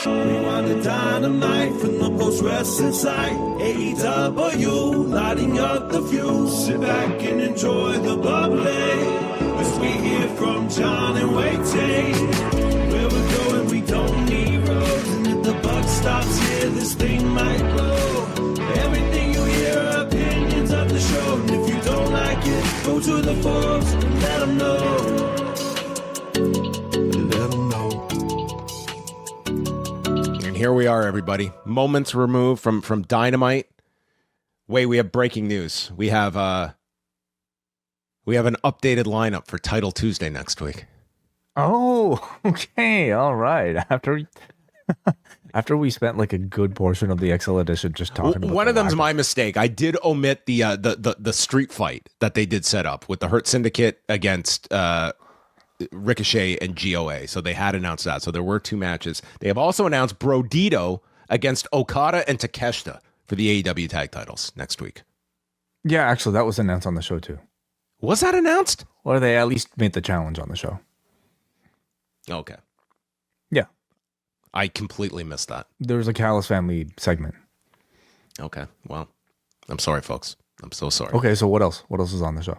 Rewind-A-Dynamite from the post-wrestling site. AEW, lighting up the fuse. Sit back and enjoy the bubbly as we hear from John and Wai Ting. Where we're going, we don't need roads. And if the buck stops here, this thing might blow. Everything you hear are opinions of the show. And if you don't like it, go to the forums and let them know. Here we are, everybody. Moments removed from Dynamite. We have breaking news. We have an updated lineup for Title Tuesday next week. Oh, okay, all right. After we spent like a good portion of the XL edition just talking about one of them's my mistake. I did omit the street fight that they did set up with the Hurt Syndicate against Ricochet and GOA. So they had announced that. So there were two matches. They have also announced Brodido against Okada and Takeshita for the AEW tag titles next week. Yeah, actually, that was announced on the show too. Was that announced? Or they at least made the challenge on the show. Okay. Yeah. I completely missed that. There was a Callis family segment. Okay. Well, I'm sorry, folks. I'm so sorry. Okay, so what else? What else is on the show?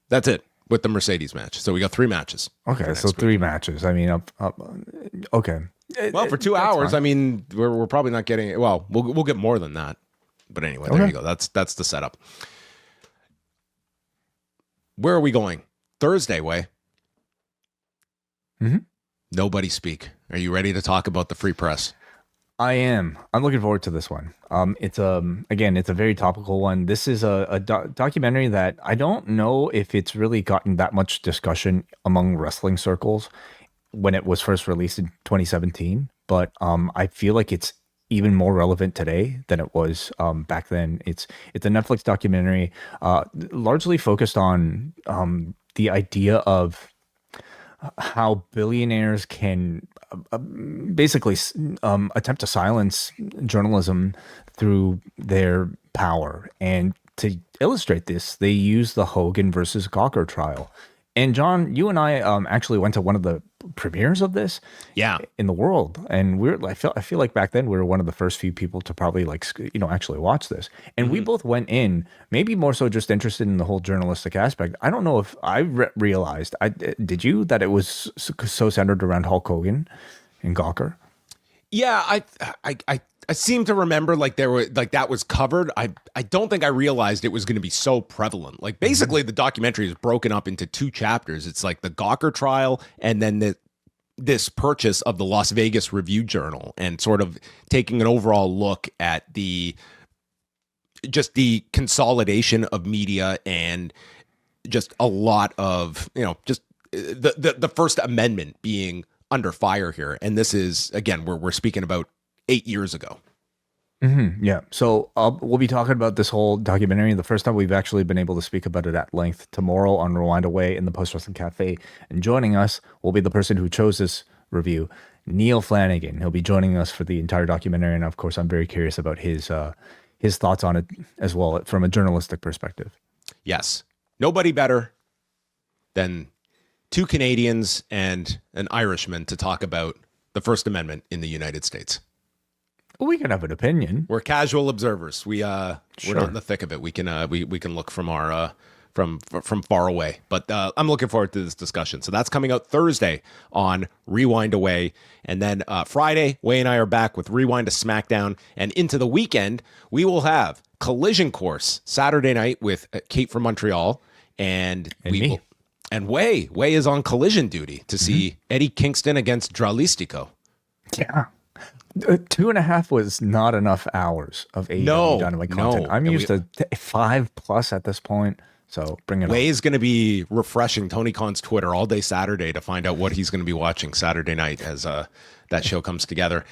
That's it. With the Mercedes match. So we got 3 matches. Okay, so 3 matches. I mean, okay. Well, for 2 hours, fine. I mean, we're probably not getting it. Well, we'll get more than that. But anyway, there you go. That's the setup. Where are we going? Thursday, Wai. Mm-hmm. Nobody speak. Are you ready to talk about the Free Press? I am. I'm looking forward to this one. It's a very topical one. This is a documentary that I don't know if it's really gotten that much discussion among wrestling circles when it was first released in 2017. But I feel like it's even more relevant today than it was back then. It's a Netflix documentary, largely focused on the idea of how billionaires can basically attempt to silence journalism through their power. And to illustrate this, they use the Hogan versus Gawker trial. And John, you and I actually went to one of the premieres of this in the world. And I feel like back then we were one of the first few people to probably actually watch this. And we both went in, maybe more so just interested in the whole journalistic aspect. I don't know if I realized, did you, that it was so centered around Hulk Hogan and Gawker? Yeah, I seem to remember that was covered. I don't think I realized it was going to be so prevalent. Like basically the documentary is broken up into 2 chapters. It's like the Gawker trial and then this purchase of the Las Vegas Review-Journal, and sort of taking an overall look at the consolidation of media and just a lot of, just the First Amendment being under fire here. And this is, again, we're speaking about 8 years ago. Mm-hmm, yeah. So we'll be talking about this whole documentary. The first time we've actually been able to speak about it at length tomorrow on Rewind-A-Wai in the Post Wrestling Cafe. And joining us will be the person who chose this review, Neil Flanagan. He'll be joining us for the entire documentary. And of course, I'm very curious about his thoughts on it as well from a journalistic perspective. Yes. Nobody better than 2 Canadians and an Irishman to talk about the First Amendment in the United States. We can have an opinion. We're casual observers. We're not in the thick of it. We can look from our from far away. But I'm looking forward to this discussion. So that's coming out Thursday on Rewind-A-Wai, and then Friday, Wai and I are back with Rewind-A-SmackDown, and into the weekend we will have Collision Course Saturday night with Kate from Montreal, and Wai is on Collision duty to see Eddie Kingston against Dralistico. Yeah. 2.5 was not enough hours of AEW Dynamite content. I'm used to 5+ at this point, so bring it on. Wai is going to be refreshing Tony Khan's Twitter all day Saturday to find out what he's going to be watching Saturday night as that show comes together.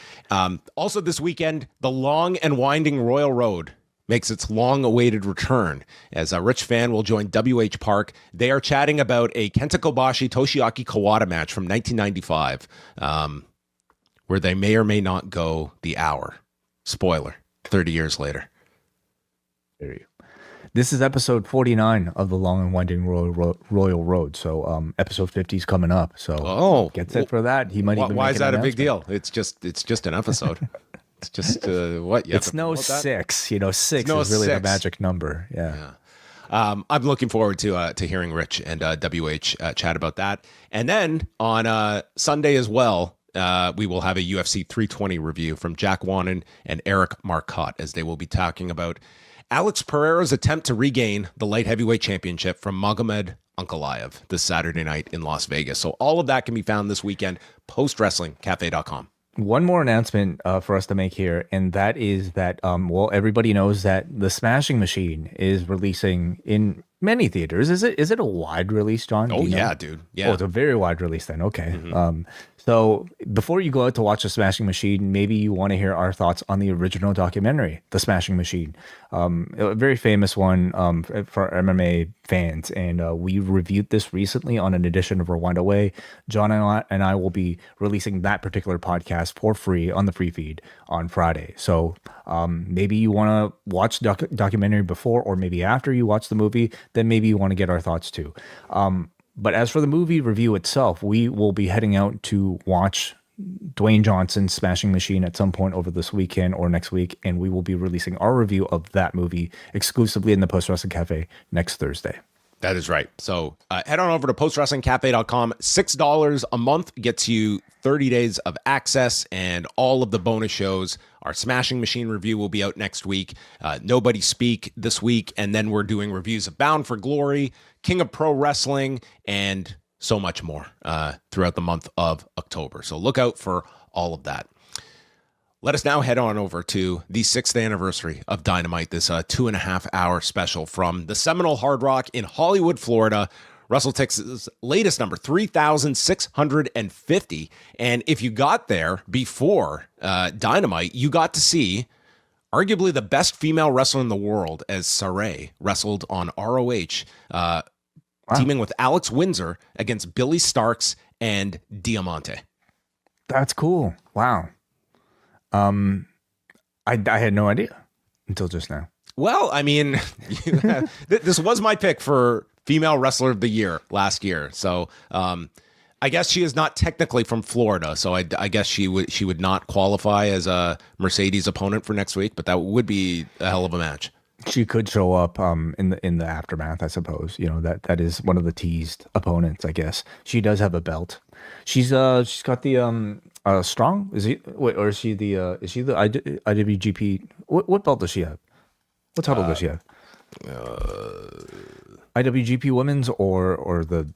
Also this weekend, the long and winding Royal Road makes its long-awaited return as Rich Fan will join WH Park. They are chatting about a Kenta Kobashi Toshiaki Kawada match from 1995. Where they may or may not go the hour. Spoiler, 30 years later. There you go. This is episode 49 of the Long and Winding Royal Road. So episode 50 is coming up. So get set for that. He might even why is that a big deal? It's just an episode. It's just what? It's no 6. You know, 6 is really the magic number. Yeah. I'm looking forward to hearing Rich and WH chat about that. And then on Sunday as well, we will have a UFC 320 review from Jack Wannan and Eric Marcotte, as they will be talking about Alex Pereira's attempt to regain the light heavyweight championship from Magomed Ankalaev this Saturday night in Las Vegas. So all of that can be found this weekend, postwrestlingcafe.com. One more announcement for us to make here, and that is that, everybody knows that the Smashing Machine is releasing in many theaters. Is it a wide release, John? Oh, yeah, dude. Yeah. Oh, it's a very wide release then. Okay. Mm-hmm. So before you go out to watch The Smashing Machine, maybe you want to hear our thoughts on the original documentary, The Smashing Machine, a very famous one for MMA fans. And we reviewed this recently on an edition of Rewind-A-Wai. John and I will be releasing that particular podcast for free on the free feed on Friday. So maybe you want to watch the documentary before or maybe after you watch the movie, then maybe you want to get our thoughts too. But as for the movie review itself, we will be heading out to watch Dwayne Johnson's Smashing Machine at some point over this weekend or next week, and we will be releasing our review of that movie exclusively in the Post Wrestling Cafe next Thursday. That is right. So head on over to postwrestlingcafe.com. $6 a month gets you 30 days of access and all of the bonus shows. Our Smashing Machine review will be out next week. Nobody Speak this week. And then we're doing reviews of Bound for Glory, King of Pro Wrestling, and so much more throughout the month of October. So look out for all of that. Let us now head on over to the 6th anniversary of Dynamite, this 2.5-hour special from the Seminole Hard Rock in Hollywood, Florida. WrestleTix's latest number, 3,650. And if you got there before Dynamite, you got to see arguably the best female wrestler in the world as Saray wrestled on ROH, teaming with Alex Windsor against Billy Starks and Diamante. That's cool. Wow. I had no idea until just now. Well, I mean, this was my pick for Female Wrestler of the Year last year. So I guess she is not technically from Florida. So I guess she would not qualify as a Mercedes opponent for next week. But that would be a hell of a match. She could show up in the aftermath, I suppose. You know, that is one of the teased opponents, I guess. She does have a belt. She's got the strong, is he, wait, or is she the IWGP? What belt does she have? What title does she have? IWGP Women's or the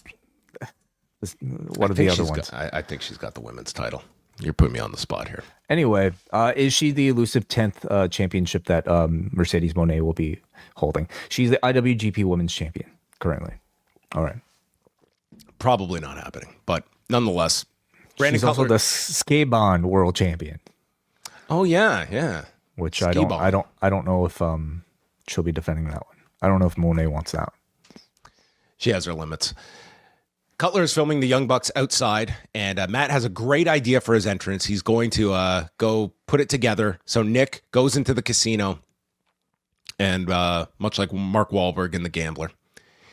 what are the other ones? I think she's got the women's title. You're putting me on the spot here. Anyway, is she the elusive 10th championship that Mercedes Moné will be holding? She's the IWGP Women's Champion currently. All right. Probably not happening, but nonetheless, Brandon She's Cutler, also the Skabon World Champion. Oh yeah. Which Skabon. I don't know if she'll be defending that one. I don't know if Monet wants that. She has her limits. Cutler is filming the Young Bucks outside, and Matt has a great idea for his entrance. He's going to go put it together. So Nick goes into the casino, and much like Mark Wahlberg in The Gambler,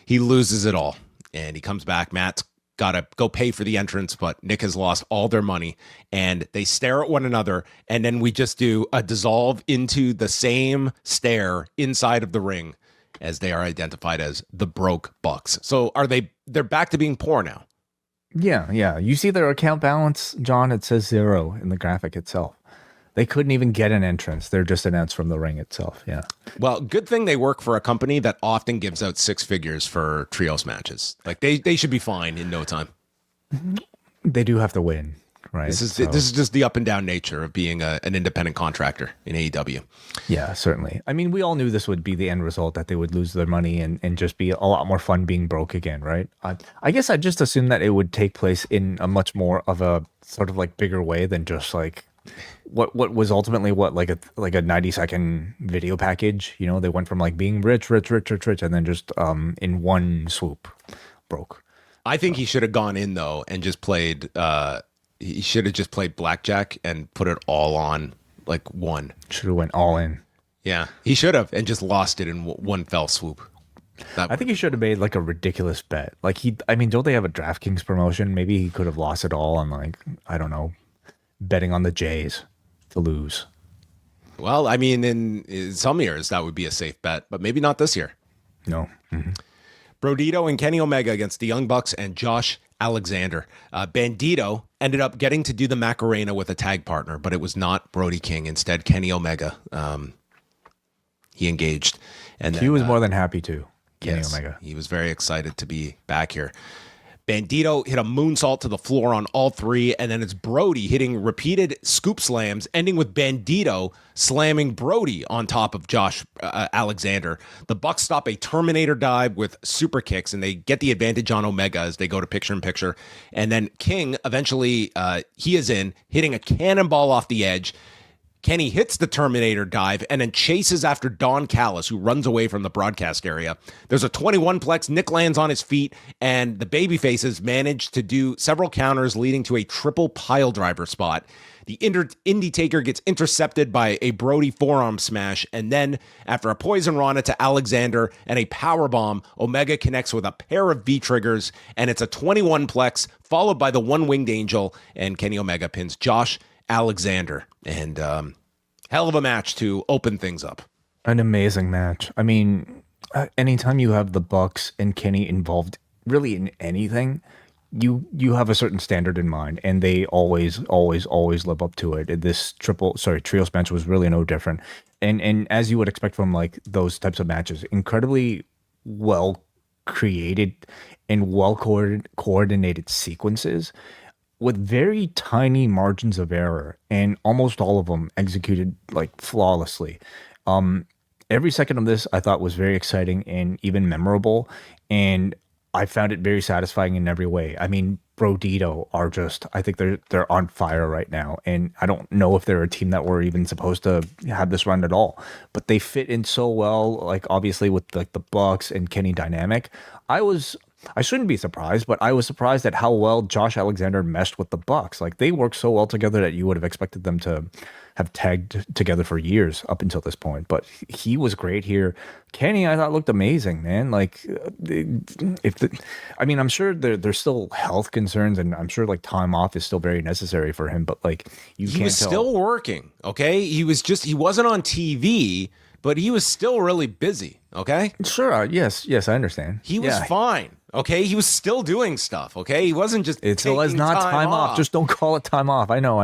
he loses it all, and he comes back. Matt's got to go pay for the entrance, but Nick has lost all their money, and they stare at one another, and then we just do a dissolve into the same stare inside of the ring as they are identified as the Broke Bucks. So they're back to being poor now. Yeah. You see their account balance, John, it says 0 in the graphic itself. They couldn't even get an entrance. They're just announced from the ring itself. Yeah. Well, good thing they work for a company that often gives out 6 figures for trios matches. Like they should be fine in no time. They do have to win, right? This is just the up and down nature of being an independent contractor in AEW. Yeah, certainly. I mean, we all knew this would be the end result, that they would lose their money and just be a lot more fun being broke again, right? I guess I just assumed that it would take place in a much more of a sort of like bigger way than just like what was ultimately like a 90-second video package. You know, they went from like being rich, and then just in one swoop broke. I think he should have gone in though and just played. He should have just played blackjack and put it all on like one. Should have went all in. Yeah, he should have and just lost it in one fell swoop. I think he should have made like a ridiculous bet. Like don't they have a DraftKings promotion? Maybe he could have lost it all on like, I don't know, betting on the Jays to lose. Well, I mean, in some years that would be a safe bet, but maybe not this year. No. Mm-hmm. Brodido and Kenny Omega against the Young Bucks and Josh Alexander. Bandito ended up getting to do the Macarena with a tag partner, but it was not Brody King. Instead, Kenny Omega. He engaged. And he was more than happy to. Kenny yes, Omega. He was very excited to be back here. Bandito hit a moonsault to the floor on all three, and then it's Brody hitting repeated scoop slams, ending with Bandito slamming Brody on top of Josh Alexander. The Bucks stop a Terminator dive with super kicks, and they get the advantage on Omega as they go to picture-in-picture. And then King, eventually, he is in, hitting a cannonball off the edge. Kenny hits the Terminator dive and then chases after Don Callis, who runs away from the broadcast area. There's a 21-plex. Nick lands on his feet, and the babyfaces manage to do several counters, leading to a triple pile driver spot. The Indie Taker gets intercepted by a Brody forearm smash, and then, after a Poison Rana to Alexander and a powerbomb, Omega connects with a pair of V-triggers, and it's a 21-plex, followed by the One-Winged Angel, and Kenny Omega pins Josh Alexander. And hell of a match to open things up. An amazing match. I mean, anytime you have the Bucks and Kenny involved really in anything, you have a certain standard in mind, and they always live up to it. This trios match was really no different. And as you would expect from like those types of matches, incredibly well created and well coordinated sequences with very tiny margins of error, and almost all of them executed like flawlessly. Every second of this I thought was very exciting and even memorable, and I found it very satisfying in every way. I mean, Brodido are just, I think they're on fire right now, and I don't know if they're a team that were even supposed to have this run at all, but they fit in so well, like obviously with like the Bucks and Kenny dynamic. I shouldn't be surprised, but I was surprised at how well Josh Alexander meshed with the Bucks. Like, they worked so well together that you would have expected them to have tagged together for years up until this point. But he was great here. Kenny, I thought, looked amazing, man. Like, I'm sure there's still health concerns, and I'm sure like time off is still very necessary for him. But like, he was still working. Okay, he wasn't on TV, but he was still really busy. Okay, sure. Yes, I understand. He was fine. Okay, he was still doing stuff. Okay, he wasn't just. It was not time off. Just don't call it time off. I know.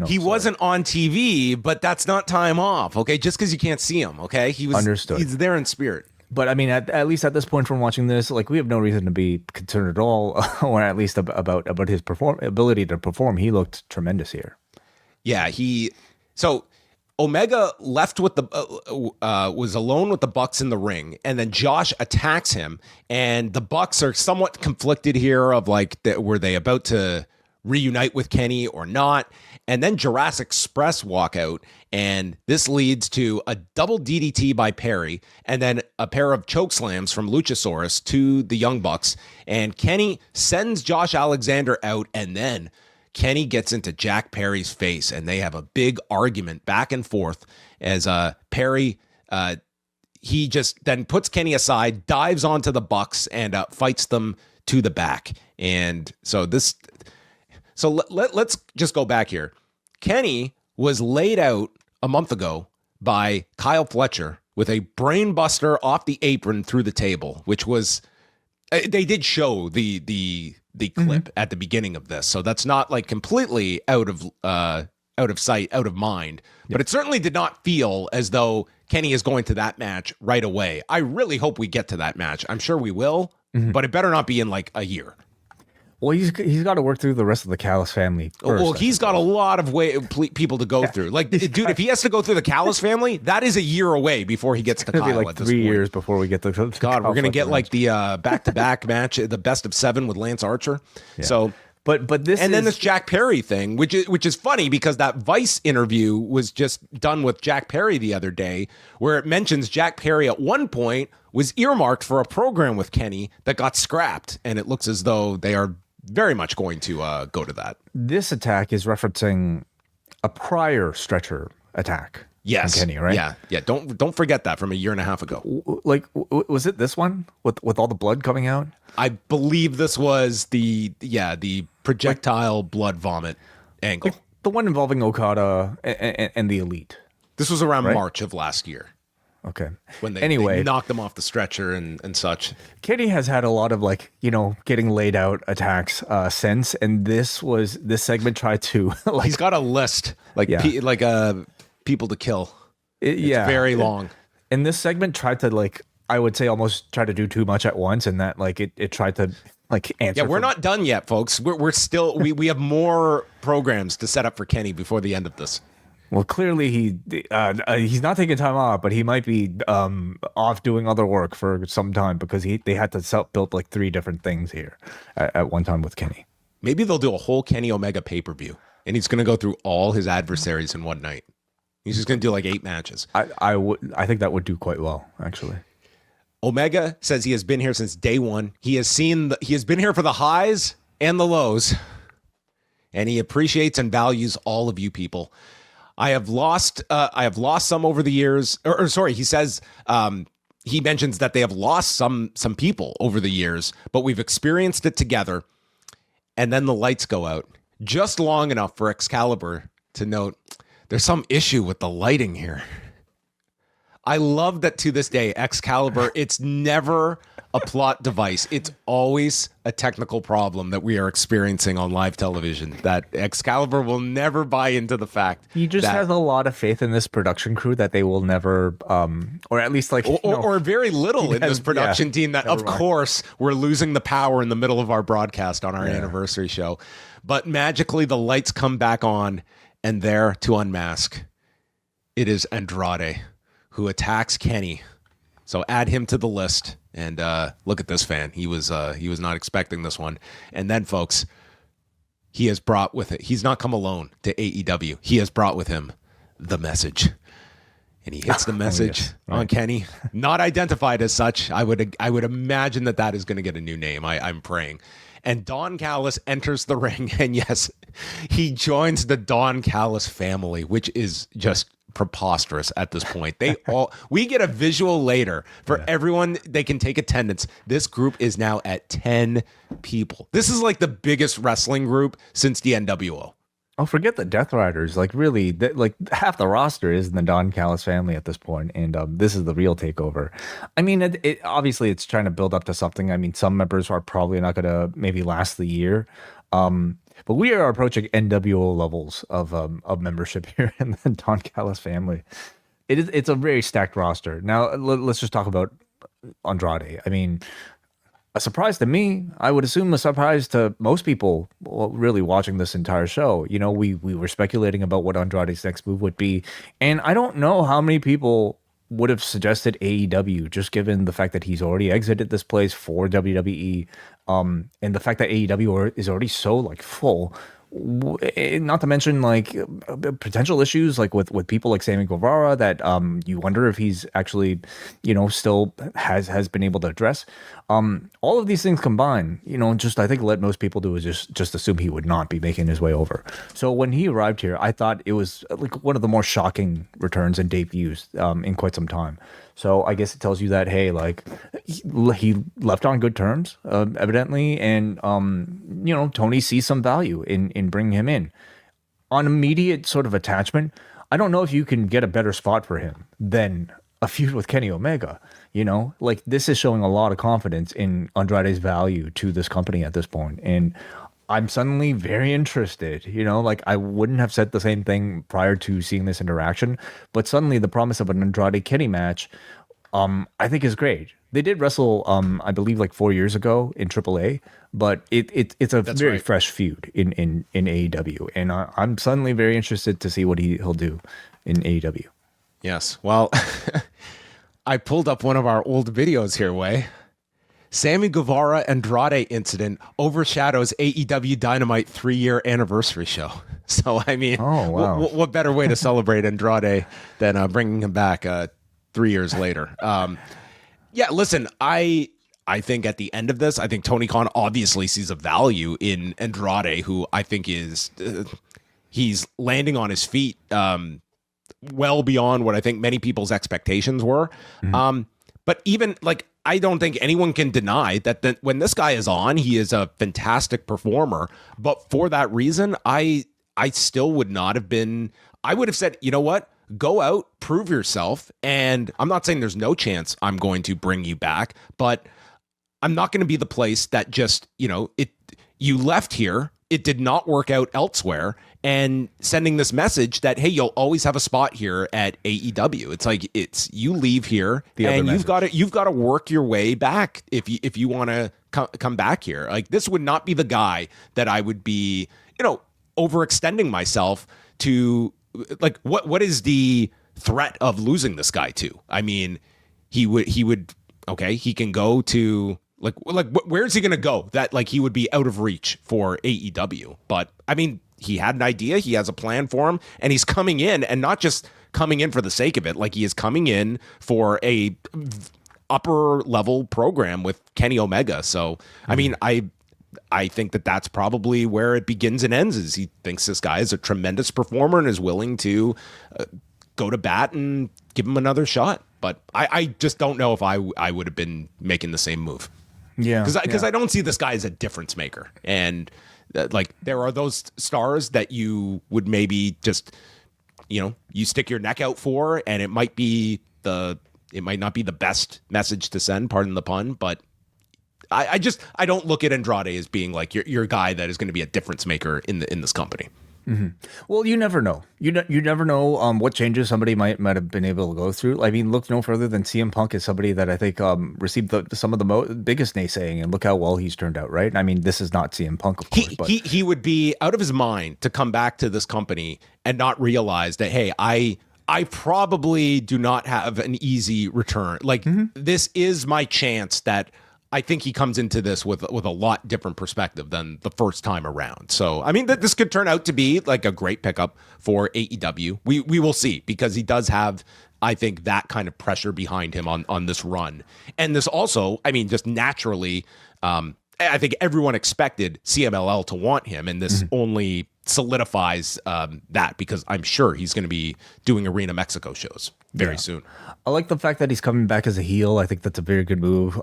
He wasn't on TV, but that's not time off. Okay, just because you can't see him. Okay, he was understood. He's there in spirit. But I mean, at least at this point from watching this, like, we have no reason to be concerned at all, or at least about his ability to perform. He looked tremendous here. Yeah, so Omega left with was alone with the Bucks in the ring, and then Josh attacks him, and the Bucks are somewhat conflicted here of like, were they about to reunite with Kenny or not? And then Jurassic Express walk out, and this leads to a double DDT by Perry, and then a pair of choke slams from Luchasaurus to the Young Bucks, and Kenny sends Josh Alexander out, and then Kenny gets into Jack Perry's face, and they have a big argument back and forth as Perry, he just then puts Kenny aside, dives onto the Bucks, and fights them to the back. And so let's just go back here. Kenny was laid out a month ago by Kyle Fletcher with a brain buster off the apron through the table, which was, they did show the clip at the beginning of this, so that's not like completely out of sight, out of mind. But it certainly did not feel as though Kenny is going to that match right away. I really hope we get to that match. I'm sure we will, but it better not be in like a year. Well, he's got to work through the rest of the Callis family first. Well, he's got a lot of people to go through. Like, dude, if he has to go through the Callis family, that is a year away before he gets to Kyle. Be like 3 years before we get to God, we're gonna get like the back-to-back match, the best of 7 with Lance Archer. Yeah. So, but this, and then this Jack Perry thing, which is funny because that Vice interview was just done with Jack Perry the other day, where it mentions Jack Perry at one point was earmarked for a program with Kenny that got scrapped, and it looks as though they are very much going to go to that. This attack is referencing a prior stretcher attack Yes. Kenny, right? Yeah. Don't forget that from a year and a half ago. Was it this one with all the blood coming out? I believe this was the projectile blood vomit angle. Like the one involving Okada and the Elite. This was around March of last year. Okay. When they knocked them off the stretcher and such. Kenny has had a lot of getting laid out attacks since, and this segment tried to he's got a list people to kill. It's very long. And this segment tried to I would say almost try to do too much at once, and that it tried to answer. Yeah, we're not done yet, folks. We're still we have more programs to set up for Kenny before the end of this. Well, clearly he's not taking time off, but he might be off doing other work for some time because they had to build 3 different things here at one time with Kenny. Maybe they'll do a whole Kenny Omega pay-per-view, and he's going to go through all his adversaries in one night. He's just going to do 8 matches. I think that would do quite well, actually. Omega says he has been here since day one. He has been here for the highs and the lows, and he appreciates and values all of you people. I have lost some over the years. He says he mentions that they have lost some people over the years, but we've experienced it together. And then the lights go out just long enough for Excalibur to note there's some issue with the lighting here. I love that to this day, Excalibur, it's never a plot device. It's always a technical problem that we are experiencing on live television, that Excalibur will never buy into the fact. He just has a lot of faith in this production crew that they will never, or at least or very little in this production team that, of course, we're losing the power in the middle of our broadcast on our anniversary show. But magically, the lights come back on, and there to unmask, it is Andrade, who attacks Kenny. So add him to the list, and look at this fan. He was not expecting this one. And then, folks, he has brought with it. He's not come alone to AEW. He has brought with him the message, and he hits the message on Kenny. Not identified as such. I would imagine that is going to get a new name. I'm praying. And Don Callis enters the ring, and yes, he joins the Don Callis family, which is just preposterous at this point. We get a visual later for everyone. They can take attendance. This group is now at 10 people. This is the biggest wrestling group since the NWO. Oh, forget the Death Riders. Really, half the roster is in the Don Callis family at this point, and this is the real takeover. I mean, it obviously it's trying to build up to something. I mean, some members are probably not going to maybe last the year, but we are approaching NWO levels of membership here in the Don Callis family. It's a very stacked roster. Now let's just talk about Andrade. I mean, a surprise to me, I would assume a surprise to most people really watching this entire show. We were speculating about what Andrade's next move would be, and I don't know how many people would have suggested AEW, just given the fact that he's already exited this place for WWE, and the fact that AEW is already so full. Not to mention potential issues with people like Sammy Guevara that you wonder if he's actually still has been able to address. All of these things combined, I think let most people do is just assume he would not be making his way over. So when he arrived here, I thought it was one of the more shocking returns and debuts in quite some time. So I guess it tells you that, hey, he left on good terms, evidently, and Tony sees some value in bringing him in. On immediate sort of attachment, I don't know if you can get a better spot for him than a feud with Kenny Omega. This is showing a lot of confidence in Andrade's value to this company at this point, and I'm suddenly very interested. I wouldn't have said the same thing prior to seeing this interaction, but suddenly the promise of an Andrade Kenny match, I think is great. They did wrestle, I believe, 4 years ago in AAA, but it's a very fresh feud in AEW, and I'm suddenly very interested to see what he'll do in AEW. Yes, well, I pulled up one of our old videos here, Wai. Sammy Guevara Andrade incident overshadows AEW Dynamite 3-year anniversary show. So, I mean, what better way to celebrate Andrade than bringing him back 3 years later? Listen, I think at the end of this, I think Tony Khan obviously sees a value in Andrade, who I think is he's landing on his feet well beyond what I think many people's expectations were. But even like, I don't think anyone can deny that when this guy is on, he is a fantastic performer. But for that reason, I still would not have been, I would have said, you know what? Go out, prove yourself. And I'm not saying there's no chance I'm going to bring you back, but I'm not going to be the place that just, you left here. It did not work out elsewhere, and sending this message that, hey, you'll always have a spot here at AEW. It's like, you leave here and you've got to work your way back if you want to come back here. Like, this would not be the guy that I would be, overextending myself to. Like, what is the threat of losing this guy to? I mean, he would okay, he can go to like where's he going to go that like he would be out of reach for AEW. But I mean, he had an idea, he has a plan for him, and he's coming in, and not just coming in for the sake of it. Like, he is coming in for a upper level program with Kenny Omega. So, I mean, I think that's probably where it begins and ends, is he thinks this guy is a tremendous performer and is willing to go to bat and give him another shot. But I just don't know if I would have been making the same move. Yeah. Because I don't see this guy as a difference maker. And like, there are those stars that you would maybe just, you stick your neck out for, and it might not be the best message to send, pardon the pun, but I don't look at Andrade as being like your guy that is going to be a difference maker in this company. Mm-hmm. Well, you never know. You never know what changes somebody might have been able to go through. I mean, look no further than CM Punk is somebody that I think received some of the biggest naysaying, and look how well he's turned out, right? I mean, this is not CM Punk, of course. But he would be out of his mind to come back to this company and not realize that, hey, I probably do not have an easy return. Like, this is my chance that I think he comes into this with a lot different perspective than the first time around. So, I mean, this could turn out to be like a great pickup for AEW. We will see, because he does have, I think, that kind of pressure behind him on this run. And this also, I mean, just naturally, I think everyone expected CMLL to want him, and this only solidifies that, because I'm sure he's going to be doing Arena Mexico shows very soon. I like the fact that he's coming back as a heel. I think that's a very good move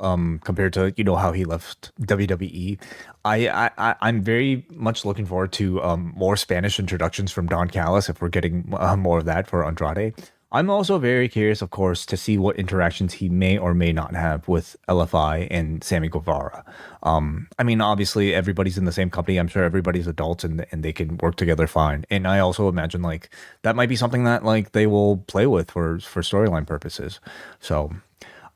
compared to how he left WWE. I'm very much looking forward to more Spanish introductions from Don Callis, if we're getting more of that for Andrade. I'm also very curious, of course, to see what interactions he may or may not have with LFI and Sammy Guevara. I mean, obviously, everybody's in the same company. I'm sure everybody's adults and they can work together fine. And I also imagine, like, that might be something that, like, they will play with for storyline purposes. So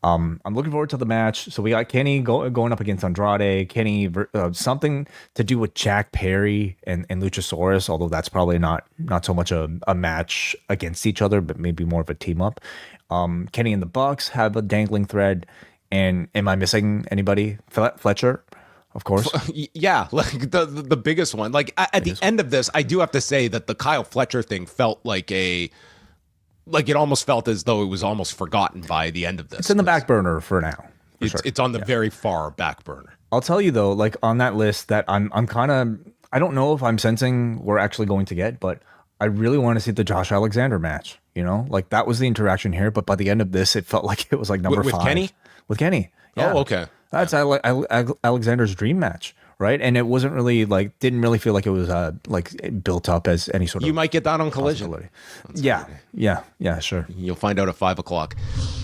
I'm looking forward to the match. So we got Kenny going up against Andrade. Kenny, something to do with Jack Perry and Luchasaurus, although that's probably not so much a match against each other, but maybe more of a team up. Kenny and the Bucks have a dangling thread. And am I missing anybody? Fletcher, of course. Yeah, like the biggest one. Like, at the end of this, I do have to say that the Kyle Fletcher thing felt like it almost felt as though it was almost forgotten by the end of this. It's in the back burner for now. It's on the very far back burner. I'll tell you though, like, on that list that I'm kind of, I don't know if I'm sensing we're actually going to get, but I really want to see the Josh Alexander match. Like, that was the interaction here, but by the end of this, it felt like it was like number 5. With Kenny? With Kenny. Yeah. Oh, okay. That's Alexander's dream match. Right, and it wasn't really didn't really feel like it was built up as any sort of. You might get that on Collision. Yeah, sure. You'll find out at 5:00.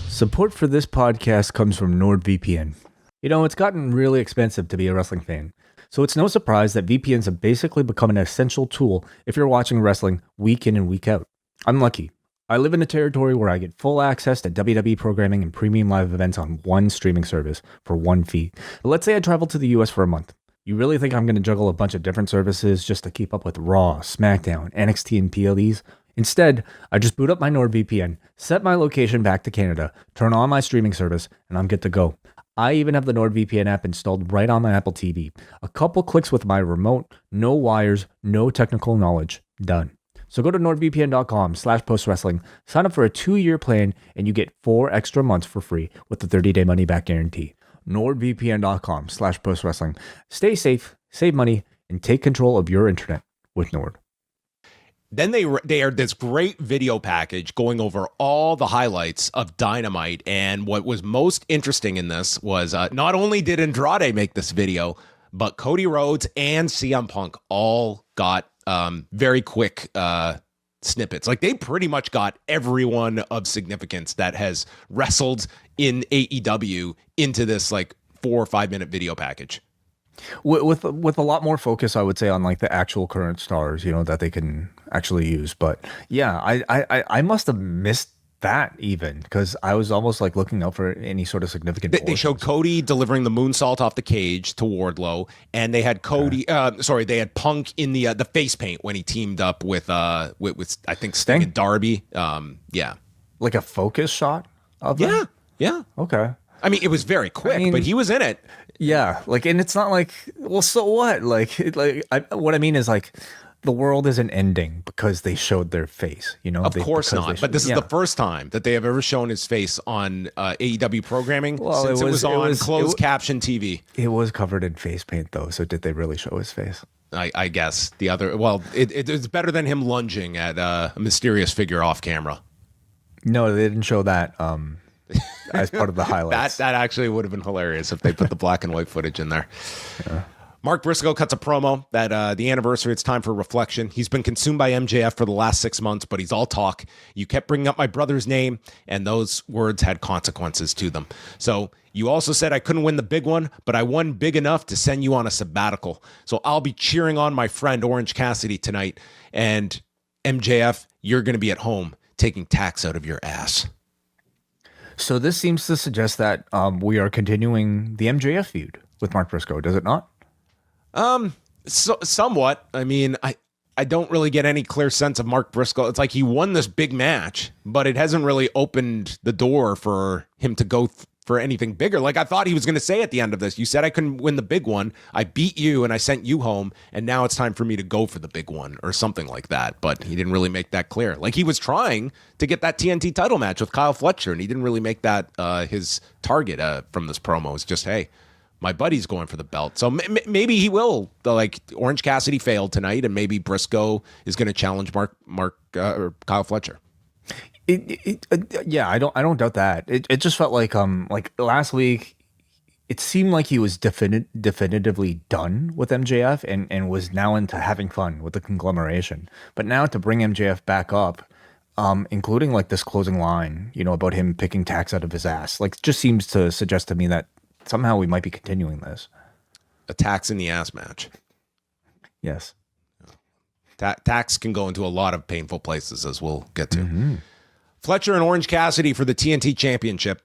Support for this podcast comes from NordVPN. It's gotten really expensive to be a wrestling fan, so it's no surprise that VPNs have basically become an essential tool if you're watching wrestling week in and week out. I'm lucky. I live in a territory where I get full access to WWE programming and premium live events on one streaming service for one fee. But let's say I travel to the US for a month. You really think I'm going to juggle a bunch of different services just to keep up with Raw, SmackDown, NXT, and PLEs? Instead, I just boot up my NordVPN, set my location back to Canada, turn on my streaming service, and I'm good to go. I even have the NordVPN app installed right on my Apple TV. A couple clicks with my remote, no wires, no technical knowledge. Done. So go to nordvpn.com/postwrestling, sign up for a 2-year plan, and you get 4 extra months for free with the 30-day money-back guarantee. nordvpn.com/postwrestling. Stay safe, save money, and take control of your internet with Nord. Then they aired this great video package going over all the highlights of Dynamite. And what was most interesting in this was not only did Andrade make this video, but Cody Rhodes and CM Punk all got very quick snippets. Like they pretty much got everyone of significance that has wrestled in AEW into this like 4 or 5 minute video package. With a lot more focus, I would say, on like the actual current stars, that they can actually use. But yeah, I must have missed that even because I was almost like looking out for any sort of significant. They showed Cody delivering the moonsault off the cage to Wardlow, and they had Cody. They had Punk in the face paint when he teamed up with I think Sting and Darby. Like a focus shot of them? Yeah. Okay. I mean, it was very quick, but he was in it. Yeah, like, and it's not like, well, so what? What I mean is like, the world isn't ending because they showed their face, Of course not. But this is the first time that they have ever shown his face on AEW programming since it was on closed caption TV. It was covered in face paint, though. So did they really show his face? I guess the other. Well, it's better than him lunging at a mysterious figure off camera. No, they didn't show that. As part of the highlights. That actually would have been hilarious if they put the black and white footage in there. Yeah. Mark Brisco cuts a promo that the anniversary, it's time for reflection. He's been consumed by MJF for the last 6 months, but he's all talk. You kept bringing up my brother's name, and those words had consequences to them. So you also said I couldn't win the big one, but I won big enough to send you on a sabbatical. So I'll be cheering on my friend Orange Cassidy tonight. And MJF, you're going to be at home taking tax out of your ass. So this seems to suggest that we are continuing the MJF feud with Mark Brisco, does it not? Somewhat. I mean, I don't really get any clear sense of Mark Brisco. It's like he won this big match, but it hasn't really opened the door for him to go for anything bigger. Like I thought he was going to say at the end of this, you said I couldn't win the big one. I beat you and I sent you home. And now it's time for me to go for the big one or something like that. But he didn't really make that clear. Like he was trying to get that TNT title match with Kyle Fletcher. And he didn't really make that his target from this promo. It's just, hey, my buddy's going for the belt. So maybe he will. Like Orange Cassidy failed tonight. And maybe Brisco is going to challenge Mark or Kyle Fletcher. Yeah, I don't doubt that. It just felt like last week, it seemed like he was definitively done with MJF and was now into having fun with the conglomeration. But now to bring MJF back up, including like this closing line, about him picking tax out of his ass, like just seems to suggest to me that somehow we might be continuing this. A tax in the ass match. Yes. Tax can go into a lot of painful places, as we'll get to. Mm-hmm. Fletcher and Orange Cassidy for the TNT Championship.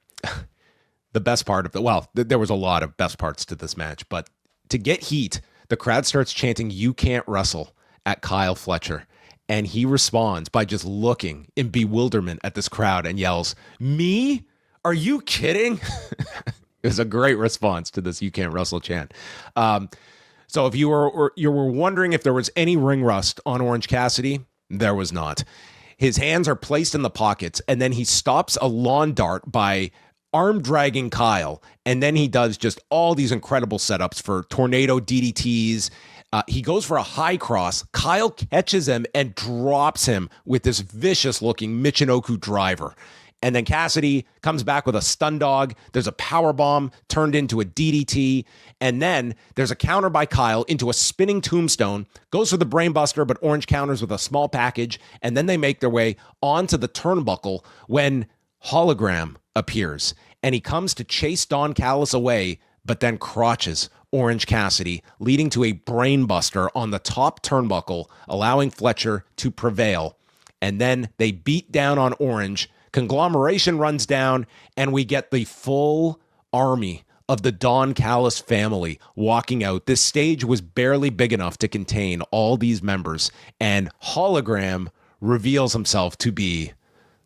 The best part of there was a lot of best parts to this match, but to get heat, the crowd starts chanting, "You can't wrestle," at Kyle Fletcher. And he responds by just looking in bewilderment at this crowd and yells, "Me? Are you kidding?" It was a great response to this "You can't wrestle" chant. So if you were wondering if there was any ring rust on Orange Cassidy, there was not. His hands are placed in the pockets, and then he stops a lawn dart by arm dragging Kyle. And then he does just all these incredible setups for tornado DDTs. He goes for a high cross. Kyle catches him and drops him with this vicious looking Michinoku driver. And then Cassidy comes back with a stun dog. There's a power bomb turned into a DDT. And then there's a counter by Kyle into a spinning tombstone. Goes for the brainbuster, but Orange counters with a small package. And then they make their way onto the turnbuckle when Hologram appears. And he comes to chase Don Callis away, but then crotches Orange Cassidy, leading to a brainbuster on the top turnbuckle, allowing Fletcher to prevail. And then they beat down on Orange. Conglomeration runs down, and we get the full army of the Don Callis family walking out. This stage was barely big enough to contain all these members, and Hologram reveals himself to be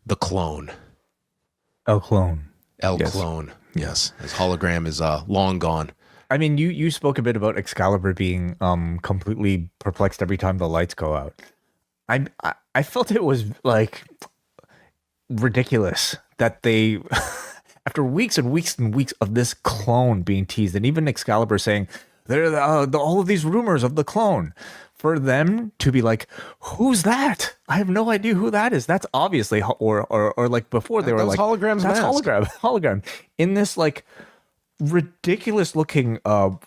the clone. El Clone. Clone, yes. His Hologram is long gone. I mean, you spoke a bit about Excalibur being completely perplexed every time the lights go out. I felt it was like ridiculous that they after weeks and weeks and weeks of this clone being teased, and even Excalibur saying there are all of these rumors of the clone, for them to be like, who's that? I have no idea who that is. That's obviously, or like before they were like, Hologram's that's mask. hologram in this like ridiculous looking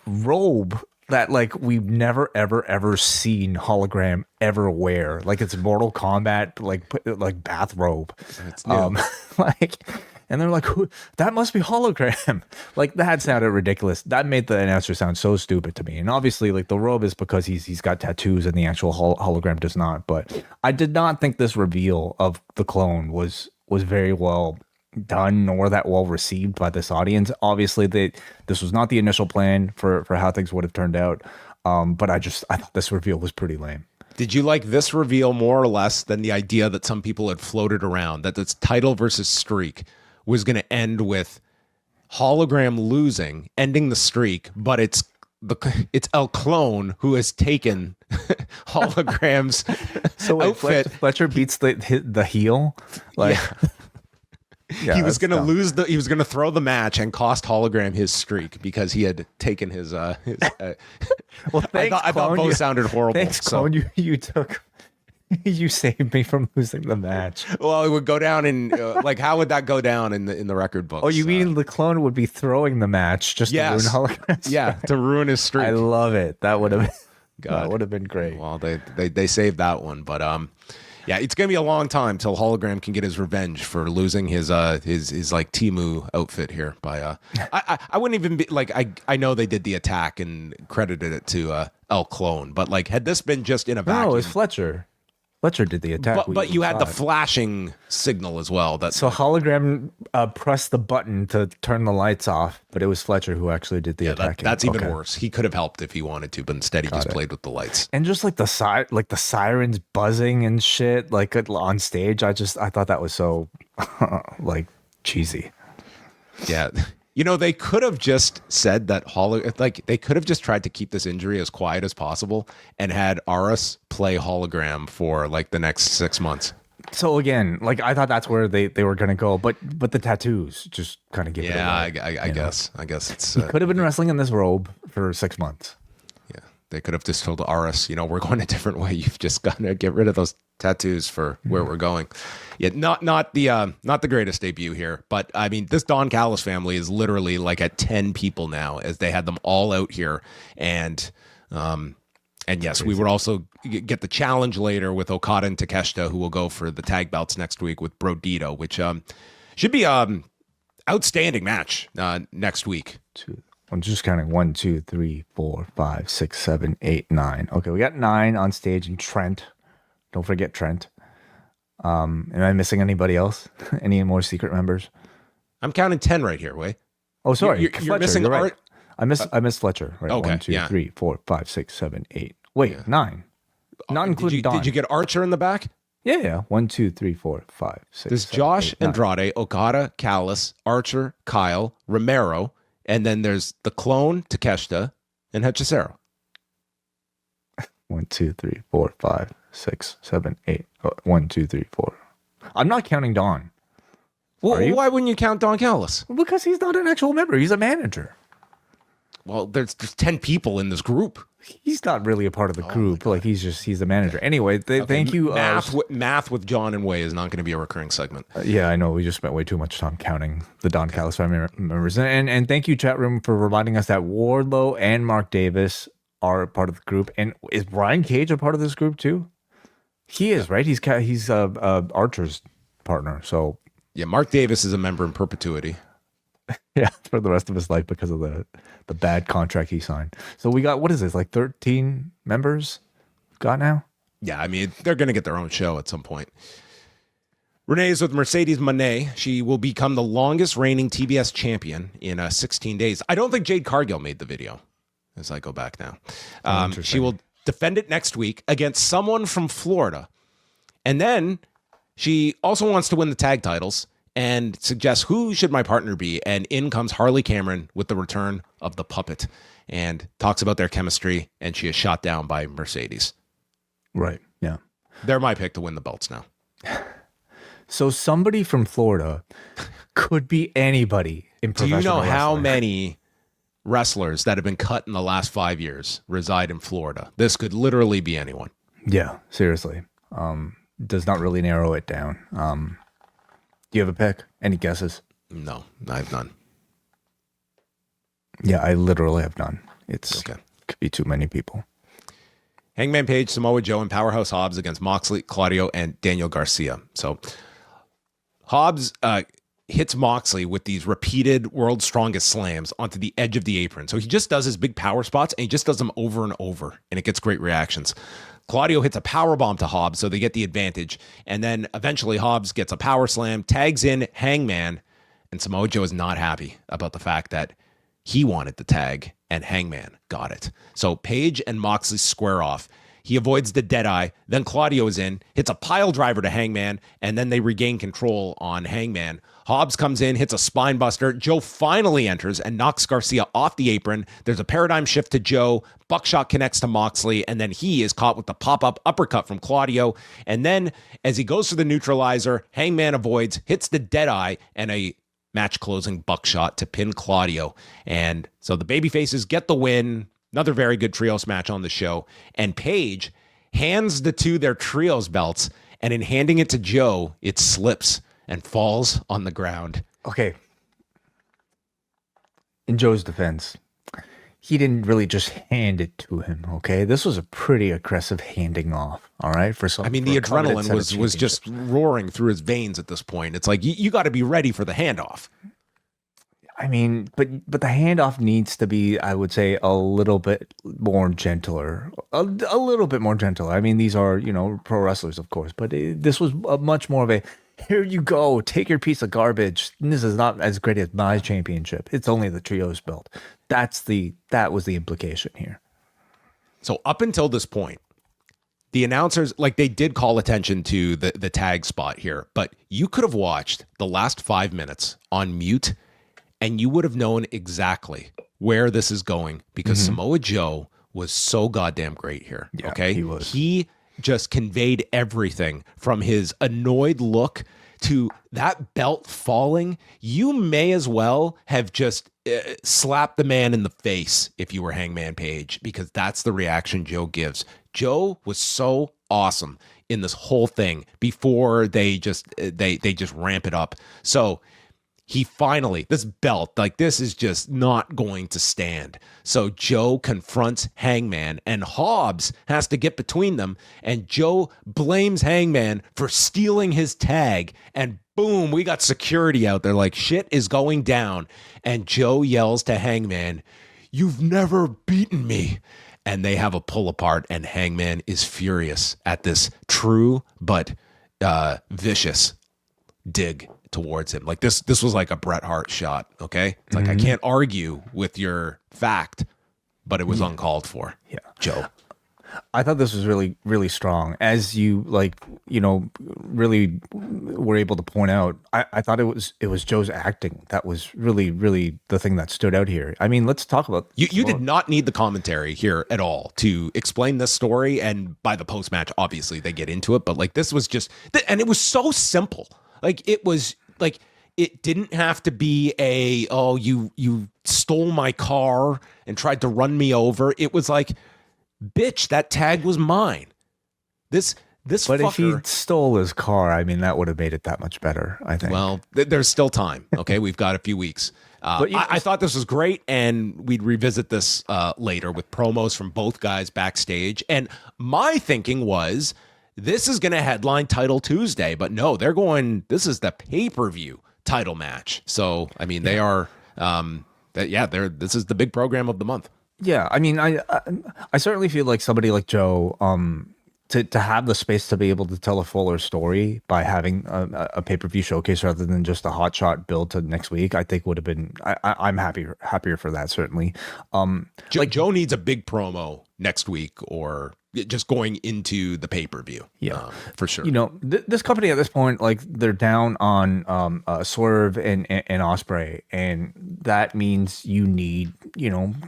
robe that like we've never ever seen hologram ever wear. Like it's Mortal Kombat like bathrobe. It's new. Like, and they're like, who, that must be hologram. Like that sounded ridiculous. That made the announcer sound so stupid to me. And obviously, like the robe is because he's got tattoos and the actual hologram does not. But I did not think this reveal of the clone was very well done nor that well received by this audience. Obviously, this was not the initial plan for how things would have turned out. But I thought this reveal was pretty lame. Did you like this reveal more or less than the idea that some people had floated around that this title versus streak was going to end with hologram losing, ending the streak, but it's El Clone who has taken hologram's outfit. Fletcher beats the heel. Like, yeah, he was going to lose he was going to throw the match and cost hologram his streak because he had taken his well, thanks, I thought both sounded horrible. Thanks, Clone. You took. You saved me from losing the match. Well, it would go down in like how would that go down in the record books? Oh, you mean the Clone would be throwing the match just to ruin holograms? Yeah, to ruin his streak. I love it. That would have been great. Well, they saved that one, but yeah, it's gonna be a long time till hologram can get his revenge for losing his like Temu outfit here. By I wouldn't even be like I know they did the attack and credited it to El Clone, but like had this been just in a vacuum, no, it's Fletcher. Fletcher did the attack. But you had the flashing signal as well. So hologram pressed the button to turn the lights off, but it was Fletcher who actually did the attack. That's even worse. He could have helped if he wanted to, but instead he just played with the lights. And just like the sirens buzzing and shit, like on stage. I thought that was so like cheesy. Yeah. You know, they could have just said that they could have just tried to keep this injury as quiet as possible and had Aras play hologram for like the next 6 months. So again, like I thought that's where they were gonna go, but the tattoos just kind of give it away. I guess it's he could have been wrestling in this robe for 6 months. Yeah, they could have just told Aras, we're going a different way. You've just got to get rid of those tattoos for where we're going. Yeah, not the greatest debut here, but I mean, this Don Callis family is literally like at 10 people now, as they had them all out here, and yes, we would also get the challenge later with Okada and Takeshita, who will go for the tag belts next week with Brodido, which should be outstanding match next week. I'm just counting 1, 2, 3, 4, 5, 6, 7, 8, 9. Okay, we got 9 on stage, and Trent. Don't forget Trent. Am I missing anybody else? Any more secret members? I'm counting 10 right here, Wai. Oh, sorry. You're Fletcher, missing you're right. I missed Fletcher. Right. Okay, 1, 2, 3, 4, 5, 6, 7, 8. Wait, 9. Not including Don. Did you get Archer in the back? Yeah. 1, 2, 3, 4, 5, 6. There's 7, Josh, 8, 9. Andrade, Okada, Callis, Archer, Kyle, Romero, and then there's the Clone, Takeshita, and Hechicero. 1, 2, 3, 4, 5, 6, 7, 8. 1, 2, 3, 4. I'm not counting Don. Well, why wouldn't you count Don Callis? Because he's not an actual member. He's a manager. Well, there's 10 people in this group. He's not really a part of the group. Like he's the manager. Anyway, thank you. Math with John and Wai is not going to be a recurring segment. Yeah, I know. We just spent way too much time counting the Don Callis family members. And thank you, chat room, for reminding us that Wardlow and Mark Davis are part of the group. And is Brian Cage a part of this group too? He is, right? He's Archer's partner. So yeah, Mark Davis is a member in perpetuity. Yeah, for the rest of his life because of the bad contract he signed. So we got, what is this, like 13 members got now? Yeah, I mean, they're going to get their own show at some point. Renee is with Mercedes Moné. She will become the longest reigning TBS champion in 16 days. I don't think Jade Cargill made the video as I go back now. She will defend it next week against someone from Florida. And then she also wants to win the tag titles and suggests, who should my partner be? And in comes Harley Cameron with the return of the puppet and talks about their chemistry, and she is shot down by Mercedes. Right, yeah. They're my pick to win the belts now. So somebody from Florida could be anybody in professional Do you know wrestling. how many wrestlers that have been cut in the last 5 years reside in Florida. This could literally be anyone. Yeah, seriously. Does not really narrow it down. Do you have a pick? Any guesses? No, I have none. Yeah, I literally have none. It's Okay. Could be too many people. Hangman Page, Samoa Joe, and Powerhouse Hobbs against Moxley, Claudio, and Daniel Garcia. So Hobbs hits Moxley with these repeated world's strongest slams onto the edge of the apron. So he just does his big power spots, and he just does them over and over, and it gets great reactions. Claudio hits a powerbomb to Hobbs, so they get the advantage. And then eventually Hobbs gets a power slam, tags in Hangman, and Samoa Joe is not happy about the fact that he wanted the tag and Hangman got it. So Page and Moxley square off. He avoids the Deadeye. Then Claudio is in, hits a pile driver to Hangman, and then they regain control on Hangman. Hobbs comes in, hits a spine buster. Joe finally enters and knocks Garcia off the apron. There's a paradigm shift to Joe. Buckshot connects to Moxley, and then he is caught with the pop-up uppercut from Claudio. And then as he goes for the neutralizer, Hangman avoids, hits the Deadeye, and a match-closing buckshot to pin Claudio. And so the babyfaces get the win. Another very good trios match on the show. And Page hands the two their trios belts, and in handing it to Joe, it slips and falls on the ground. Okay. In Joe's defense, he didn't really just hand it to him, okay? This was a pretty aggressive handing off, all right? I mean, the adrenaline was just roaring through his veins at this point. It's like, you got to be ready for the handoff. I mean, but the handoff needs to be, I would say, a little bit more gentler. A little bit more gentler. I mean, these are, pro wrestlers, of course, but this was a much more of a, here you go, take your piece of garbage. This is not as great as my championship. It's only the trios belt. That was the implication here. So up until this point, the announcers, they did call attention to the tag spot here, but you could have watched the last 5 minutes on mute and you would have known exactly where this is going because Samoa Joe was so goddamn great here. Yeah, okay. He was. He just conveyed everything from his annoyed look to that belt falling. You may as well have just slapped the man in the face if you were Hangman Page, because that's the reaction Joe gives. Joe was so awesome in this whole thing before they just ramp it up. So he finally, this belt, this is just not going to stand. So Joe confronts Hangman and Hobbs has to get between them. And Joe blames Hangman for stealing his tag. And boom, we got security out there. Shit is going down. And Joe yells to Hangman, "You've never beaten me." And they have a pull apart and Hangman is furious at this true but vicious dig towards him. This was like a Bret Hart shot, okay? It's I can't argue with your fact, but it was uncalled for. Yeah. Joe. I thought this was really, really strong. As you really were able to point out, I thought it was Joe's acting that was really, really the thing that stood out here. I mean, let's talk about you did not need the commentary here at all to explain this story, and by the post-match, obviously they get into it, but this was just, and it was so simple. It was it didn't have to be you stole my car and tried to run me over. It was bitch, that tag was mine. This but fucker, if he stole his car, I mean, that would have made it that much better, I think. Well, there's still time. Okay, we've got a few weeks. I thought this was great, and we'd revisit this later with promos from both guys backstage. And my thinking was, this is going to headline Title Tuesday, but no, they're going, this is the pay-per-view title match. So, I mean, they are, this is the big program of the month. Yeah, I mean, I certainly feel like somebody like Joe, to have the space to be able to tell a fuller story by having a pay-per-view showcase rather than just a hot shot build to next week, I think would have been, I'm happier for that, certainly. Joe needs a big promo next week or just going into the pay-per-view. Yeah, for sure. This company at this point, they're down on Swerve and Ospreay, and that means you need,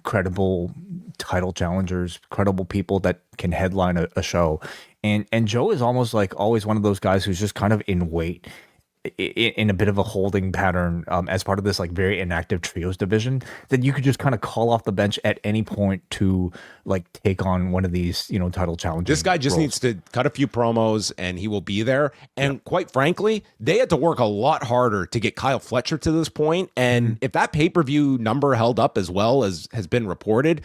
credible title challengers, credible people that can headline a show. And Joe is almost always one of those guys who's just kind of in wait. in a bit of a holding pattern as part of this like very inactive trios division, that you could just kind of call off the bench at any point to like take on one of these, title challenges. This guy just needs to cut a few promos and he will be there. And quite frankly, they had to work a lot harder to get Kyle Fletcher to this point. And if that pay-per-view number held up as well as has been reported,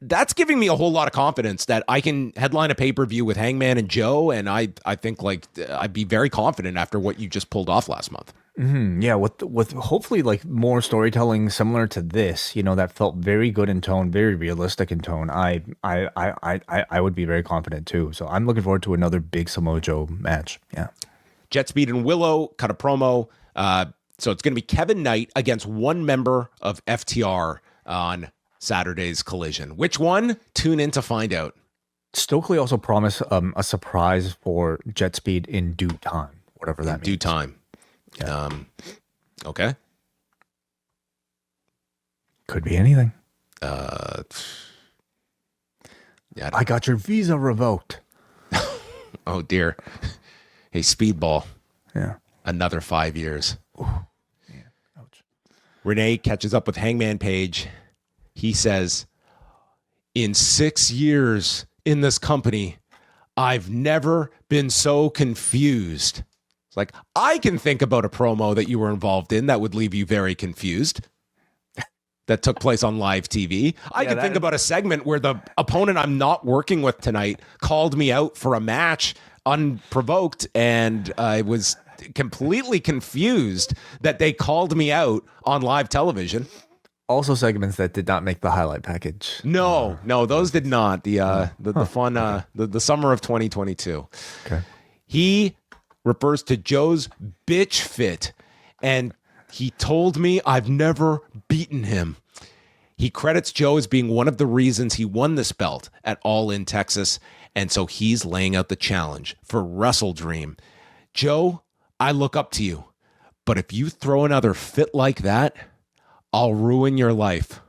that's giving me a whole lot of confidence that I can headline a pay-per-view with Hangman and Joe, and I think like I'd be very confident after what you just pulled off last month. Mm-hmm. Yeah, with hopefully like more storytelling similar to this, that felt very good in tone, very realistic in tone. I would be very confident too. So I'm looking forward to another big Samoa Joe match. Yeah, Jet Speed and Willow cut a promo. So it's going to be Kevin Knight against one member of FTR on Saturday's Collision. Which one? Tune in to find out. Stokely also promised a surprise for Jet Speed in due time, whatever that means. Due time. Yeah. Okay. Could be anything. Yeah. I got your visa revoked. Oh dear. Hey, Speedball. Yeah. Another 5 years. Ooh. Yeah. Ouch. Renee catches up with Hangman Page. He says, in 6 years in this company, I've never been so confused. It's like, I can think about a promo that you were involved in that would leave you very confused. That took place on live TV. I can think about a segment where the opponent I'm not working with tonight called me out for a match unprovoked, and I was completely confused that they called me out on live television. Also segments that did not make the highlight package. No, those did not. The fun the summer of 2022. Okay. He refers to Joe's bitch fit, and he told me I've never beaten him. He credits Joe as being one of the reasons he won this belt at All In Texas, and so he's laying out the challenge for Wrestle Dream. Joe, I look up to you, but if you throw another fit like that, I'll ruin your life.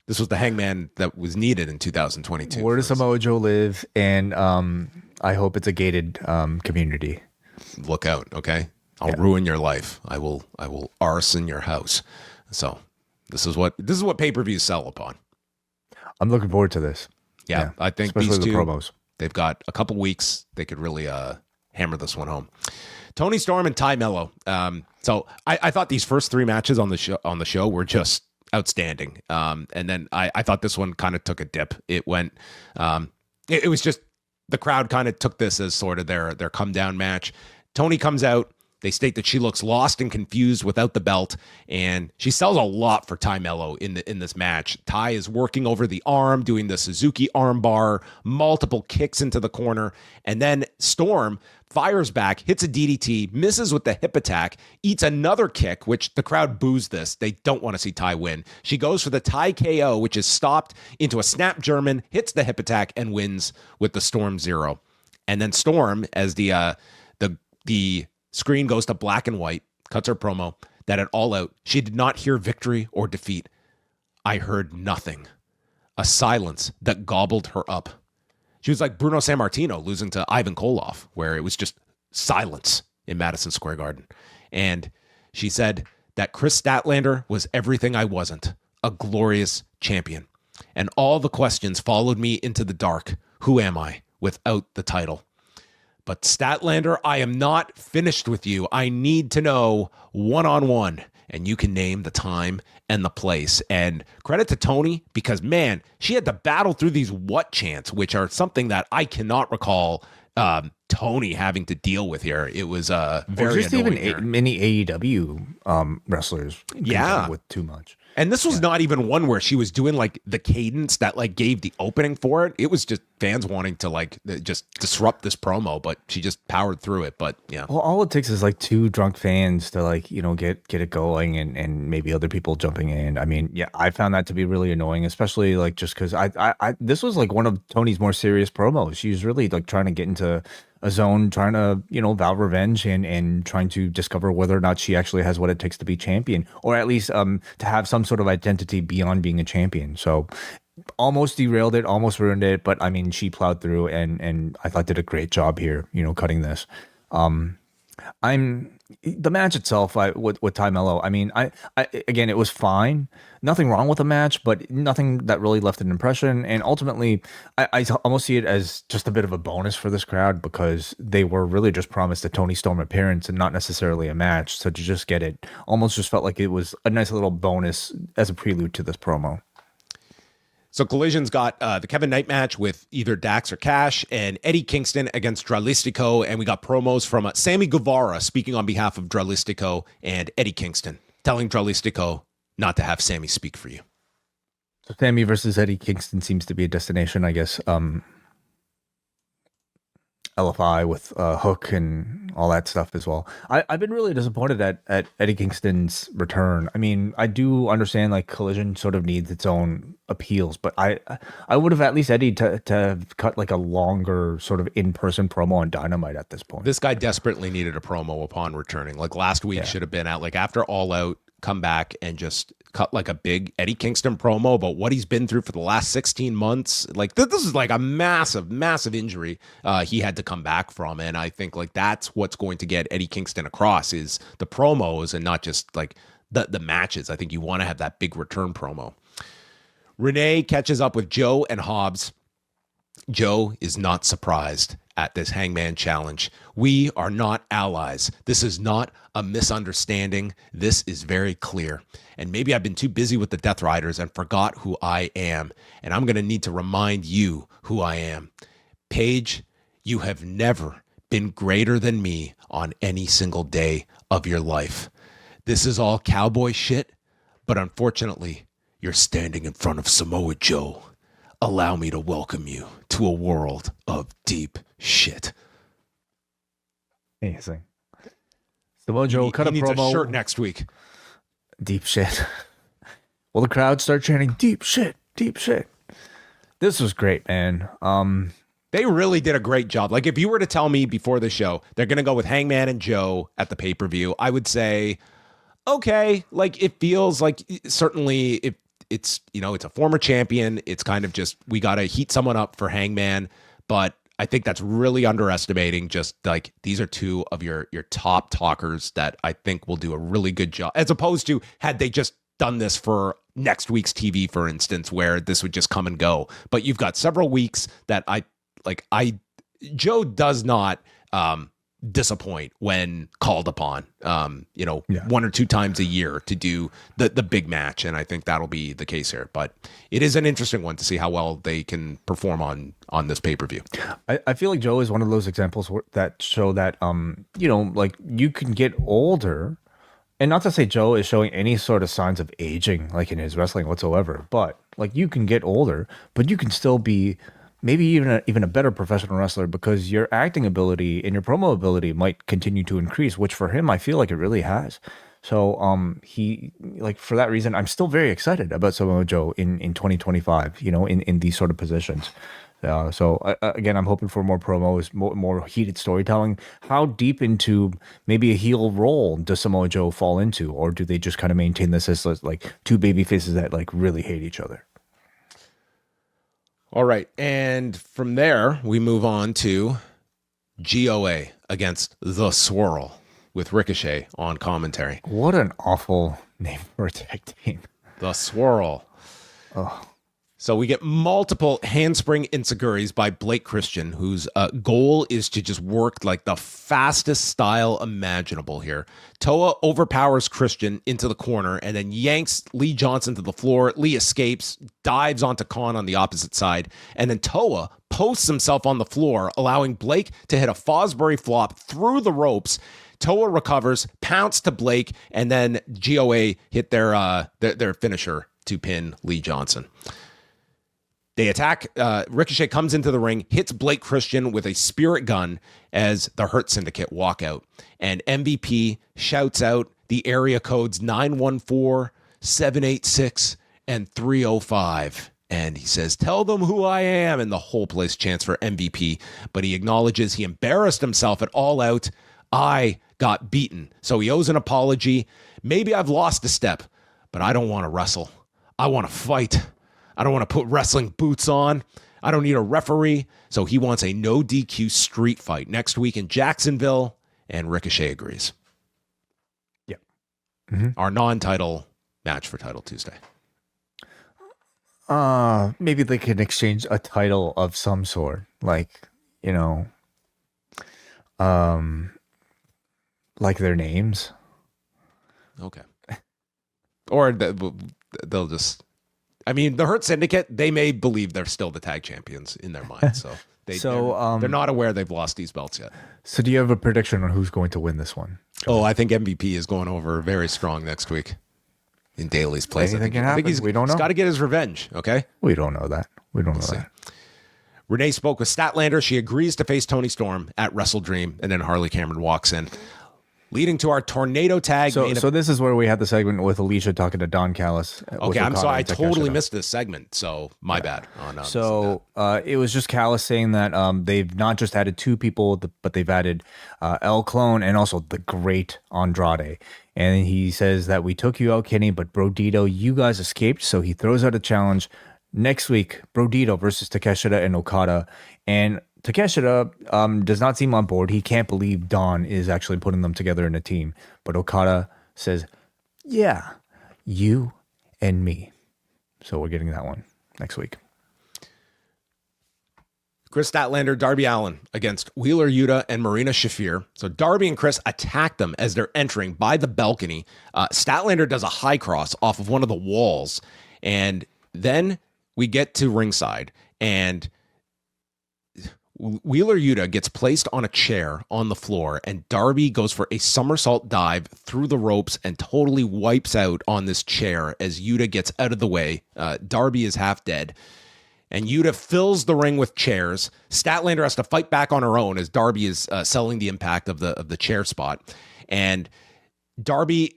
This was the Hangman that was needed in 2022. Where does Samoa Joe live? And I hope it's a gated community. Look out, okay? I'll ruin your life. I will arson your house. So this is what pay-per-views sell upon. I'm looking forward to this. Yeah, I think especially these two the promos. They've got a couple weeks. They could really hammer this one home. Toni Storm and Ty Melo. So I thought these first three matches on the show were just outstanding. And then I thought this one kind of took a dip. It went. It was just the crowd kind of took this as sort of their come down match. Toni comes out. They state that she looks lost and confused without the belt, and she sells a lot for Ty Melo in this match. Ty is working over the arm, doing the Suzuki arm bar, multiple kicks into the corner, and then Storm fires back, hits a DDT, misses with the hip attack, eats another kick, which the crowd boos this. They don't want to see Ty win. She goes for the Ty KO, which is stopped into a snap German, hits the hip attack, and wins with the Storm Zero. And then Storm, as the screen goes to black and white, cuts her promo that at All Out, she did not hear victory or defeat. I heard nothing. A silence that gobbled her up. She was like Bruno Sammartino losing to Ivan Koloff, where it was just silence in Madison Square Garden. And she said that Chris Statlander was everything I wasn't, a glorious champion. And all the questions followed me into the dark. Who am I without the title? But Statlander, I am not finished with you. I need to know one-on-one. And you can name the time and the place. And credit to Toni, because, man, she had to battle through these what chants, which are something that I cannot recall Toni having to deal with here. It was very just annoying. Even many AEW wrestlers with too much. And this was not even one where she was doing like the cadence that like gave the opening for it. It was just fans wanting to like just disrupt this promo, but she just powered through it. But yeah. Well, all it takes is like two drunk fans to like, get it going and maybe other people jumping in. I mean, yeah, I found that to be really annoying, especially like just because I this was like one of Toni's more serious promos. She was really like trying to get into a zone, trying to, vow revenge and trying to discover whether or not she actually has what it takes to be champion, or at least to have some sort of identity beyond being a champion. So almost derailed it, almost ruined it. But I mean, she plowed through and I thought did a great job here, cutting this. The match itself with Ty Mello. I mean, I again, it was fine. Nothing wrong with the match, but nothing that really left an impression. And ultimately, I almost see it as just a bit of a bonus for this crowd because they were really just promised a Toni Storm appearance and not necessarily a match. So to just get it almost just felt like it was a nice little bonus as a prelude to this promo. So Collision's got the Kevin Knight match with either Dax or Cash and Eddie Kingston against Dralistico. And we got promos from Sammy Guevara speaking on behalf of Dralistico and Eddie Kingston, telling Dralistico not to have Sammy speak for you. So Sammy versus Eddie Kingston seems to be a destination, I guess. LFI with Hook and all that stuff as well. I've been really disappointed at Eddie Kingston's return. I mean, I do understand like Collision sort of needs its own appeals, but I would have at least Eddie to have cut like a longer sort of in-person promo on Dynamite at this point. This guy desperately needed a promo upon returning. Like last week should have been out like after All Out, come back and just cut like a big Eddie Kingston promo about what he's been through for the last 16 months. Like this is like a massive injury he had to come back from. And I think like that's what's going to get Eddie Kingston across is the promos and not just like the matches. I think you want to have that big return promo. Renee catches up with Joe and Hobbs. Joe is not surprised at this Hangman challenge. We are not allies. This is not a misunderstanding. This is very clear. And maybe I've been too busy with the Death Riders and forgot who I am. And I'm going to need to remind you who I am. Paige, you have never been greater than me on any single day of your life. This is all cowboy shit, but unfortunately, you're standing in front of Samoa Joe. Allow me to welcome you to a world of deep shit. Amazing. Samoa Joe cut a promo. He needs a shirt next week. Deep shit. Well, the crowd start chanting, deep shit, deep shit. This was great, man. They really did a great job. Like, if you were to tell me before the show, they're going to go with Hangman and Joe at the pay-per-view, I would say, okay, like, it feels like certainly if it's, you know, it's a former champion. It's kind of just, we got to heat someone up for Hangman. But I think that's really underestimating just like these are two of your top talkers that I think will do a really good job, as opposed to had they just done this for next week's TV, for instance, where this would just come and go. But you've got several weeks that Joe does not disappoint when called upon, one or two times a year to do the big match. And I think that'll be the case here, but it is an interesting one to see how well they can perform on this pay-per-view. I feel like Joe is one of those examples that show that, like you can get older, and not to say Joe is showing any sort of signs of aging, like in his wrestling whatsoever, but like you can get older, but you can still be maybe even a better professional wrestler because your acting ability and your promo ability might continue to increase, which for him, I feel like it really has. So he, like, for that reason, I'm still very excited about Samoa Joe in 2025, in these sort of positions. Again, I'm hoping for more promos, more heated storytelling. How deep into maybe a heel role does Samoa Joe fall into? Or do they just kind of maintain this as like two baby faces that like really hate each other? All right, and from there, we move on to GOA against The Swirl with Ricochet on commentary. What an awful name for a tag team. The Swirl. Oh. So we get multiple handspring enziguris by Blake Christian, whose goal is to just work like the fastest style imaginable here. Toa overpowers Christian into the corner and then yanks Lee Johnson to the floor. Lee escapes, dives onto Khan on the opposite side, and then Toa posts himself on the floor, allowing Blake to hit a Fosbury flop through the ropes. Toa recovers, pounced to Blake, and then GOA hit their finisher to pin Lee Johnson. They attack. Ricochet comes into the ring, hits Blake Christian with a spirit gun as the Hurt Syndicate walk out. And MVP shouts out the area codes 914, 786, and 305. And he says, "Tell them who I am." And the whole place chants for MVP. But he acknowledges he embarrassed himself at All Out. I got beaten. So he owes an apology. Maybe I've lost a step, but I don't want to wrestle. I want to fight. I don't want to put wrestling boots on. I don't need a referee. So he wants a no DQ street fight next week in Jacksonville. and Ricochet agrees. Yeah. Our non-title match for Title Tuesday. Maybe they can exchange a title of some sort, like, you know, like their names. Okay. Or they'll just, I mean, the Hurt Syndicate, they may believe they're still the tag champions in their mind. So, they're not aware they've lost these belts yet. So do you have a prediction on who's going to win this one, John? Oh, I think MVP is going over very strong next week in Daly's place. Anything can happen. We don't know. He's got to get his revenge, okay? We don't know that. We don't know that. Renee spoke with Statlander. She agrees to face Toni Storm at Wrestle Dream, and then Harley Cameron walks in, leading to our tornado tag. So this is where we had the segment with Alicia talking to Don Callis. Okay, I'm sorry. I totally missed this segment, so my bad. It was just Callis saying that they've not just added 2 people, but they've added El Clone and also the great Andrade. And he says that we took you out, Kenny, but Brodido, you guys escaped. So he throws out a challenge. Next week, Brodido versus Takeshita and Okada. And Takeshita does not seem on board. He can't believe Don is actually putting them together in a team. But Okada says, yeah, you and me. So we're getting that one next week. Chris Statlander, Darby Allin against Wheeler Yuta and Marina Shafir. So Darby and Chris attack them as they're entering by the balcony. Statlander does a high cross off of one of the walls. And then we get to ringside, and Wheeler Yuta gets placed on a chair on the floor, and Darby goes for a somersault dive through the ropes and totally wipes out on this chair as Yuta gets out of the way. Darby is half dead, and Yuta fills the ring with chairs. Statlander has to fight back on her own as Darby is selling the impact of the chair spot, and Darby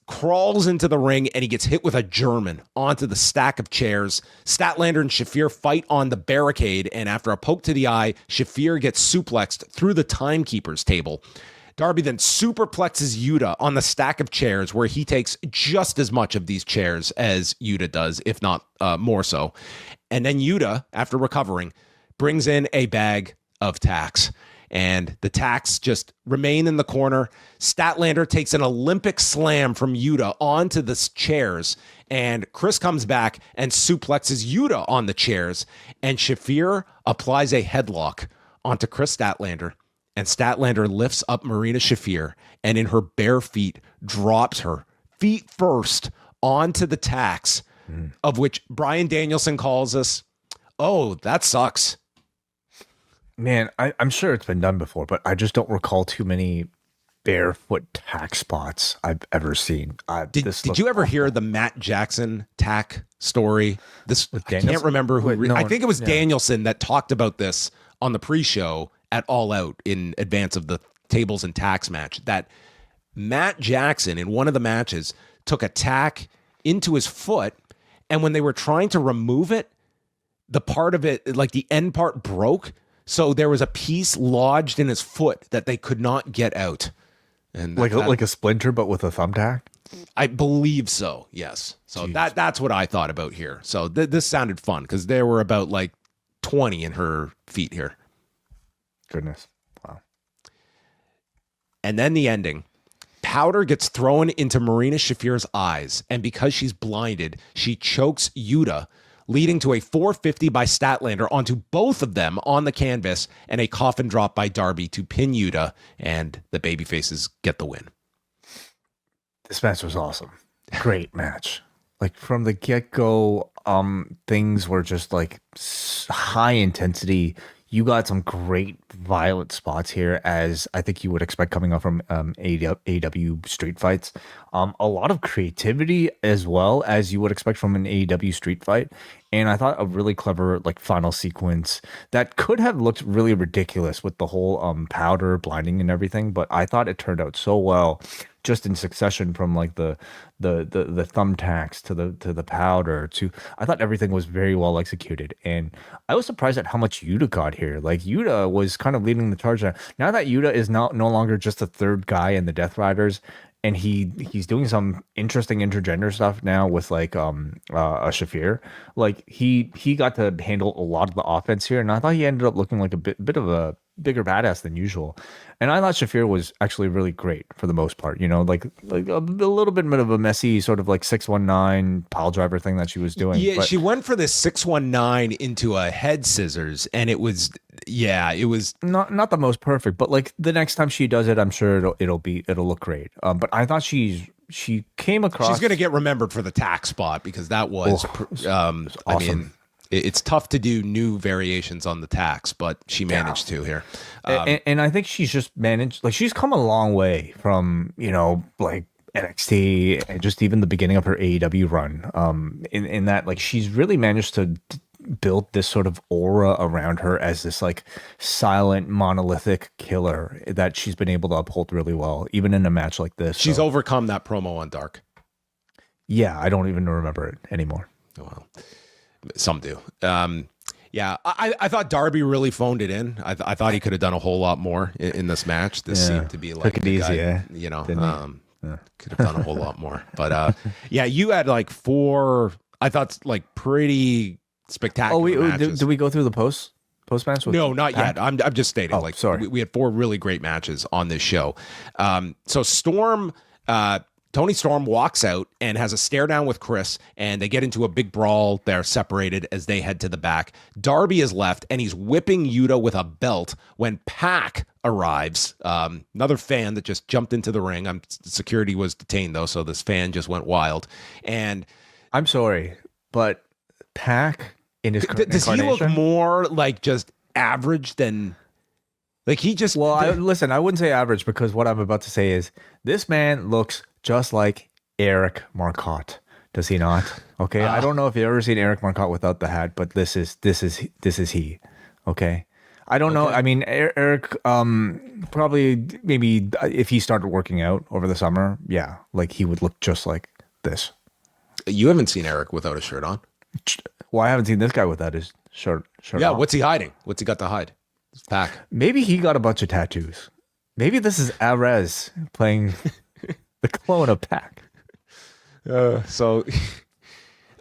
crawls into the ring and he gets hit with a German onto the stack of chairs. Statlander and Shafir fight on the barricade, and after a poke to the eye, Shafir gets suplexed through the timekeeper's table. Darby then superplexes Yuta on the stack of chairs, where he takes just as much of these chairs as Yuta does, if not more so. And then Yuta, after recovering, brings in a bag of tacks. And the tacks just remain in the corner. Statlander takes an Olympic slam from Yuta onto the chairs. And Chris comes back and suplexes Yuta on the chairs. And Shafir applies a headlock onto Chris Statlander. And Statlander lifts up Marina Shafir and in her bare feet drops her feet first onto the tacks, of which Bryan Danielson calls us, oh, that sucks. Man, I'm sure it's been done before, but I just don't recall too many barefoot tack spots I've ever seen. Did you ever hear the Matt Jackson tack story? I can't remember who. I think it was Danielson that talked about this on the pre-show at All Out in advance of the tables and tacks match. That Matt Jackson in one of the matches took a tack into his foot, and when they were trying to remove it, the part of it, like the end part, broke. So there was a piece lodged in his foot that they could not get out. And like a splinter, but with a thumbtack? I believe so, yes. So that's what I thought about here. So this sounded fun because there were about like 20 in her feet here. Goodness. Wow. And then the ending. Powder gets thrown into Marina Shafir's eyes, and because she's blinded, she chokes Yuta, leading to a 450 by Statlander onto both of them on the canvas, and a coffin drop by Darby to pin Yuta, and the babyfaces get the win. This match was awesome. Great match. Like from the get-go, things were just like high intensity. You got some great violent spots here, as I think you would expect coming up from AEW street fights. A lot of creativity as well, as you would expect from an AEW street fight. And I thought a really clever like final sequence that could have looked really ridiculous with the whole powder blinding and everything, but I thought it turned out so well, just in succession, from like the thumbtacks to the powder to, I thought everything was very well executed. And I was surprised at how much Yuta got here. Like Yuta was kind of leading the charge. Now that Yuta is no longer just the third guy in the Death Riders, and he's doing some interesting intergender stuff now with like a Shafir. Like he got to handle a lot of the offense here, and I thought he ended up looking like a bit of a bigger badass than usual. And I thought Shafir was actually really great for the most part. You know, like a little bit of a messy sort of like 619 pile driver thing that she was doing. Yeah, but she went for this 619 into a head scissors, and it was not the most perfect. But like the next time she does it, I'm sure it'll look great. But I thought she came across. She's going to get remembered for the tack spot because that was awesome. I mean, it's tough to do new variations on the tacks, but she managed to here. And I think she's just managed, like, she's come a long way from, you know, like NXT and just even the beginning of her AEW run. In that, like, she's really managed to build this sort of aura around her as this like silent monolithic killer that she's been able to uphold really well, even in a match like this. She's overcome that promo on Dark. Yeah, I don't even remember it anymore. Well, some do. Yeah, I thought Darby really phoned it in. I thought he could have done a whole lot more in this match. This seemed to be like took it easy, guy, you know, could have done a whole lot more. But yeah, you had like 4, I thought, like pretty spectacular matches. Did we go through the post match? No, not yet. I'm just stating. Like, sorry. We had 4 really great matches on this show. So Storm. Toni Storm walks out and has a stare down with Chris, and they get into a big brawl. They're separated as they head to the back. Darby is left, and he's whipping Yuta with a belt when Pac arrives. Another fan that just jumped into the ring. Security was detained, though, so this fan just went wild. And I'm sorry, but Pac in his does he look more like just average than... Like he just... Well, listen, I wouldn't say average because what I'm about to say is this man looks just like Eric Marcotte. Does he not? Okay. I don't know if you've ever seen Eric Marcotte without the hat, but this is he. Okay. I don't know. I mean, Eric, probably maybe if he started working out over the summer, yeah, like he would look just like this. You haven't seen Eric without a shirt on? Well, I haven't seen this guy without his shirt yeah, on. What's he hiding? What's he got to hide? Pac. Maybe he got a bunch of tattoos. Maybe this is Arez playing the clone of Pac. So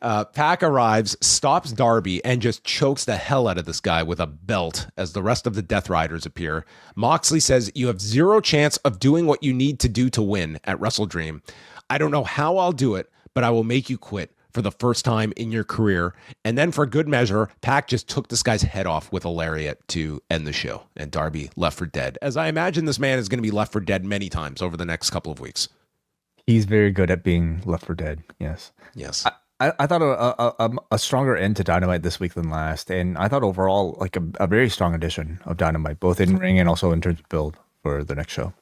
Pac arrives, stops Darby, and just chokes the hell out of this guy with a belt as the rest of the Death Riders appear. Moxley says, "You have zero chance of doing what you need to do to win at Wrestle Dream. I don't know how I'll do it, but I will make you quit for the first time in your career." And then for good measure, Pac just took this guy's head off with a lariat to end the show. And Darby left for dead, as I imagine this man is going to be left for dead many times over the next couple of weeks. He's very good at being left for dead. Yes. Yes. I thought a stronger end to Dynamite this week than last. And I thought overall, like a very strong edition of Dynamite, both in ring and also in terms of build for the next show.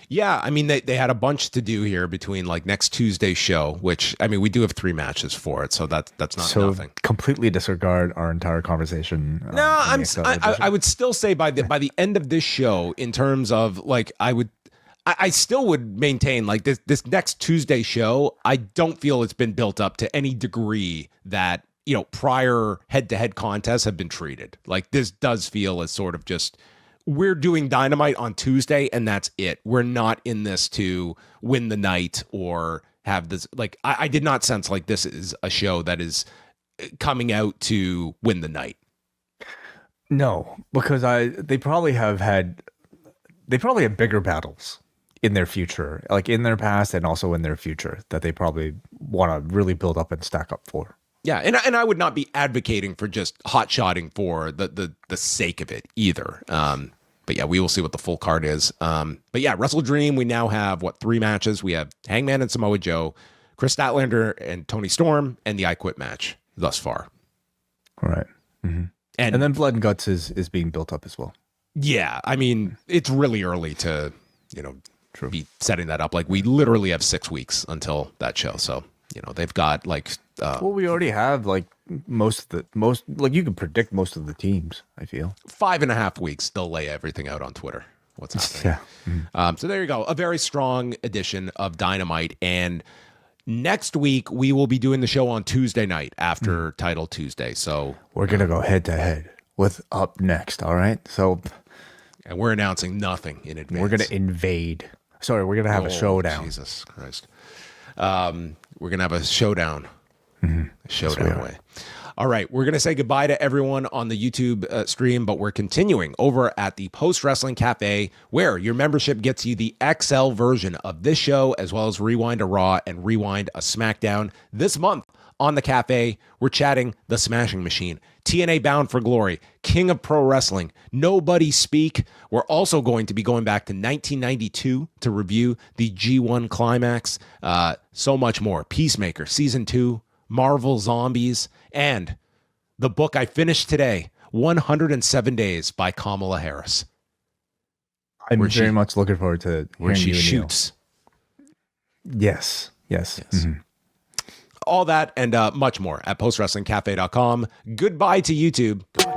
Yeah, I mean, they had a bunch to do here between like next Tuesday's show, which, I mean, we do have 3 matches for it, so that's not nothing. Completely disregard our entire conversation. No, I would still say by the end of this show, in terms of like, I still would maintain like this next Tuesday show, I don't feel it's been built up to any degree that, you know, prior head-to-head contests have been treated. Like this does feel as sort of just... We're doing Dynamite on Tuesday, and that's it. We're not in this to win the night or have this. Like, I did not sense like this is a show that is coming out to win the night. No, because they probably have bigger battles in their future, like in their past and also in their future, that they probably want to really build up and stack up for. Yeah, and I would not be advocating for just hot-shotting for the sake of it either. But yeah, we will see what the full card is. But yeah, Wrestle Dream, we now have, 3 matches? We have Hangman and Samoa Joe, Chris Statlander and Toni Storm, and the I Quit match thus far. All right. Mm-hmm. And then Blood and Guts is being built up as well. Yeah, I mean, it's really early to, be setting that up. Like, we literally have 6 weeks until that show. So, they've got like... well, we already have like most you can predict most of the teams, I feel. 5.5 weeks, they'll lay everything out on Twitter. What's happening? Yeah. Mm-hmm. So there you go. A very strong edition of Dynamite. And next week, we will be doing the show on Tuesday night after Title Tuesday. So we're going to go head to head with Up Next. All right. So, and we're announcing nothing in advance. We're going to invade. Sorry, we're going to have a showdown. Jesus Christ. We're going to have a showdown. Mm-hmm. Showdown way. All right, we're going to say goodbye to everyone on the YouTube stream, but we're continuing over at the Post Wrestling Cafe, where your membership gets you the XL version of this show, as well as Rewind-A-Raw and Rewind-A-SmackDown. This month on the Cafe, we're chatting The Smashing Machine, TNA Bound for Glory, King of Pro Wrestling, Nobody Speak. We're also going to be going back to 1992 to review the G1 Climax, so much more. Peacemaker, Season 2, Marvel Zombies, and the book I finished today, 107 Days by Kamala Harris. I'm very much looking forward to where she shoots. Yes. Mm-hmm. All that and much more at postwrestlingcafe.com. Goodbye to YouTube. Goodbye.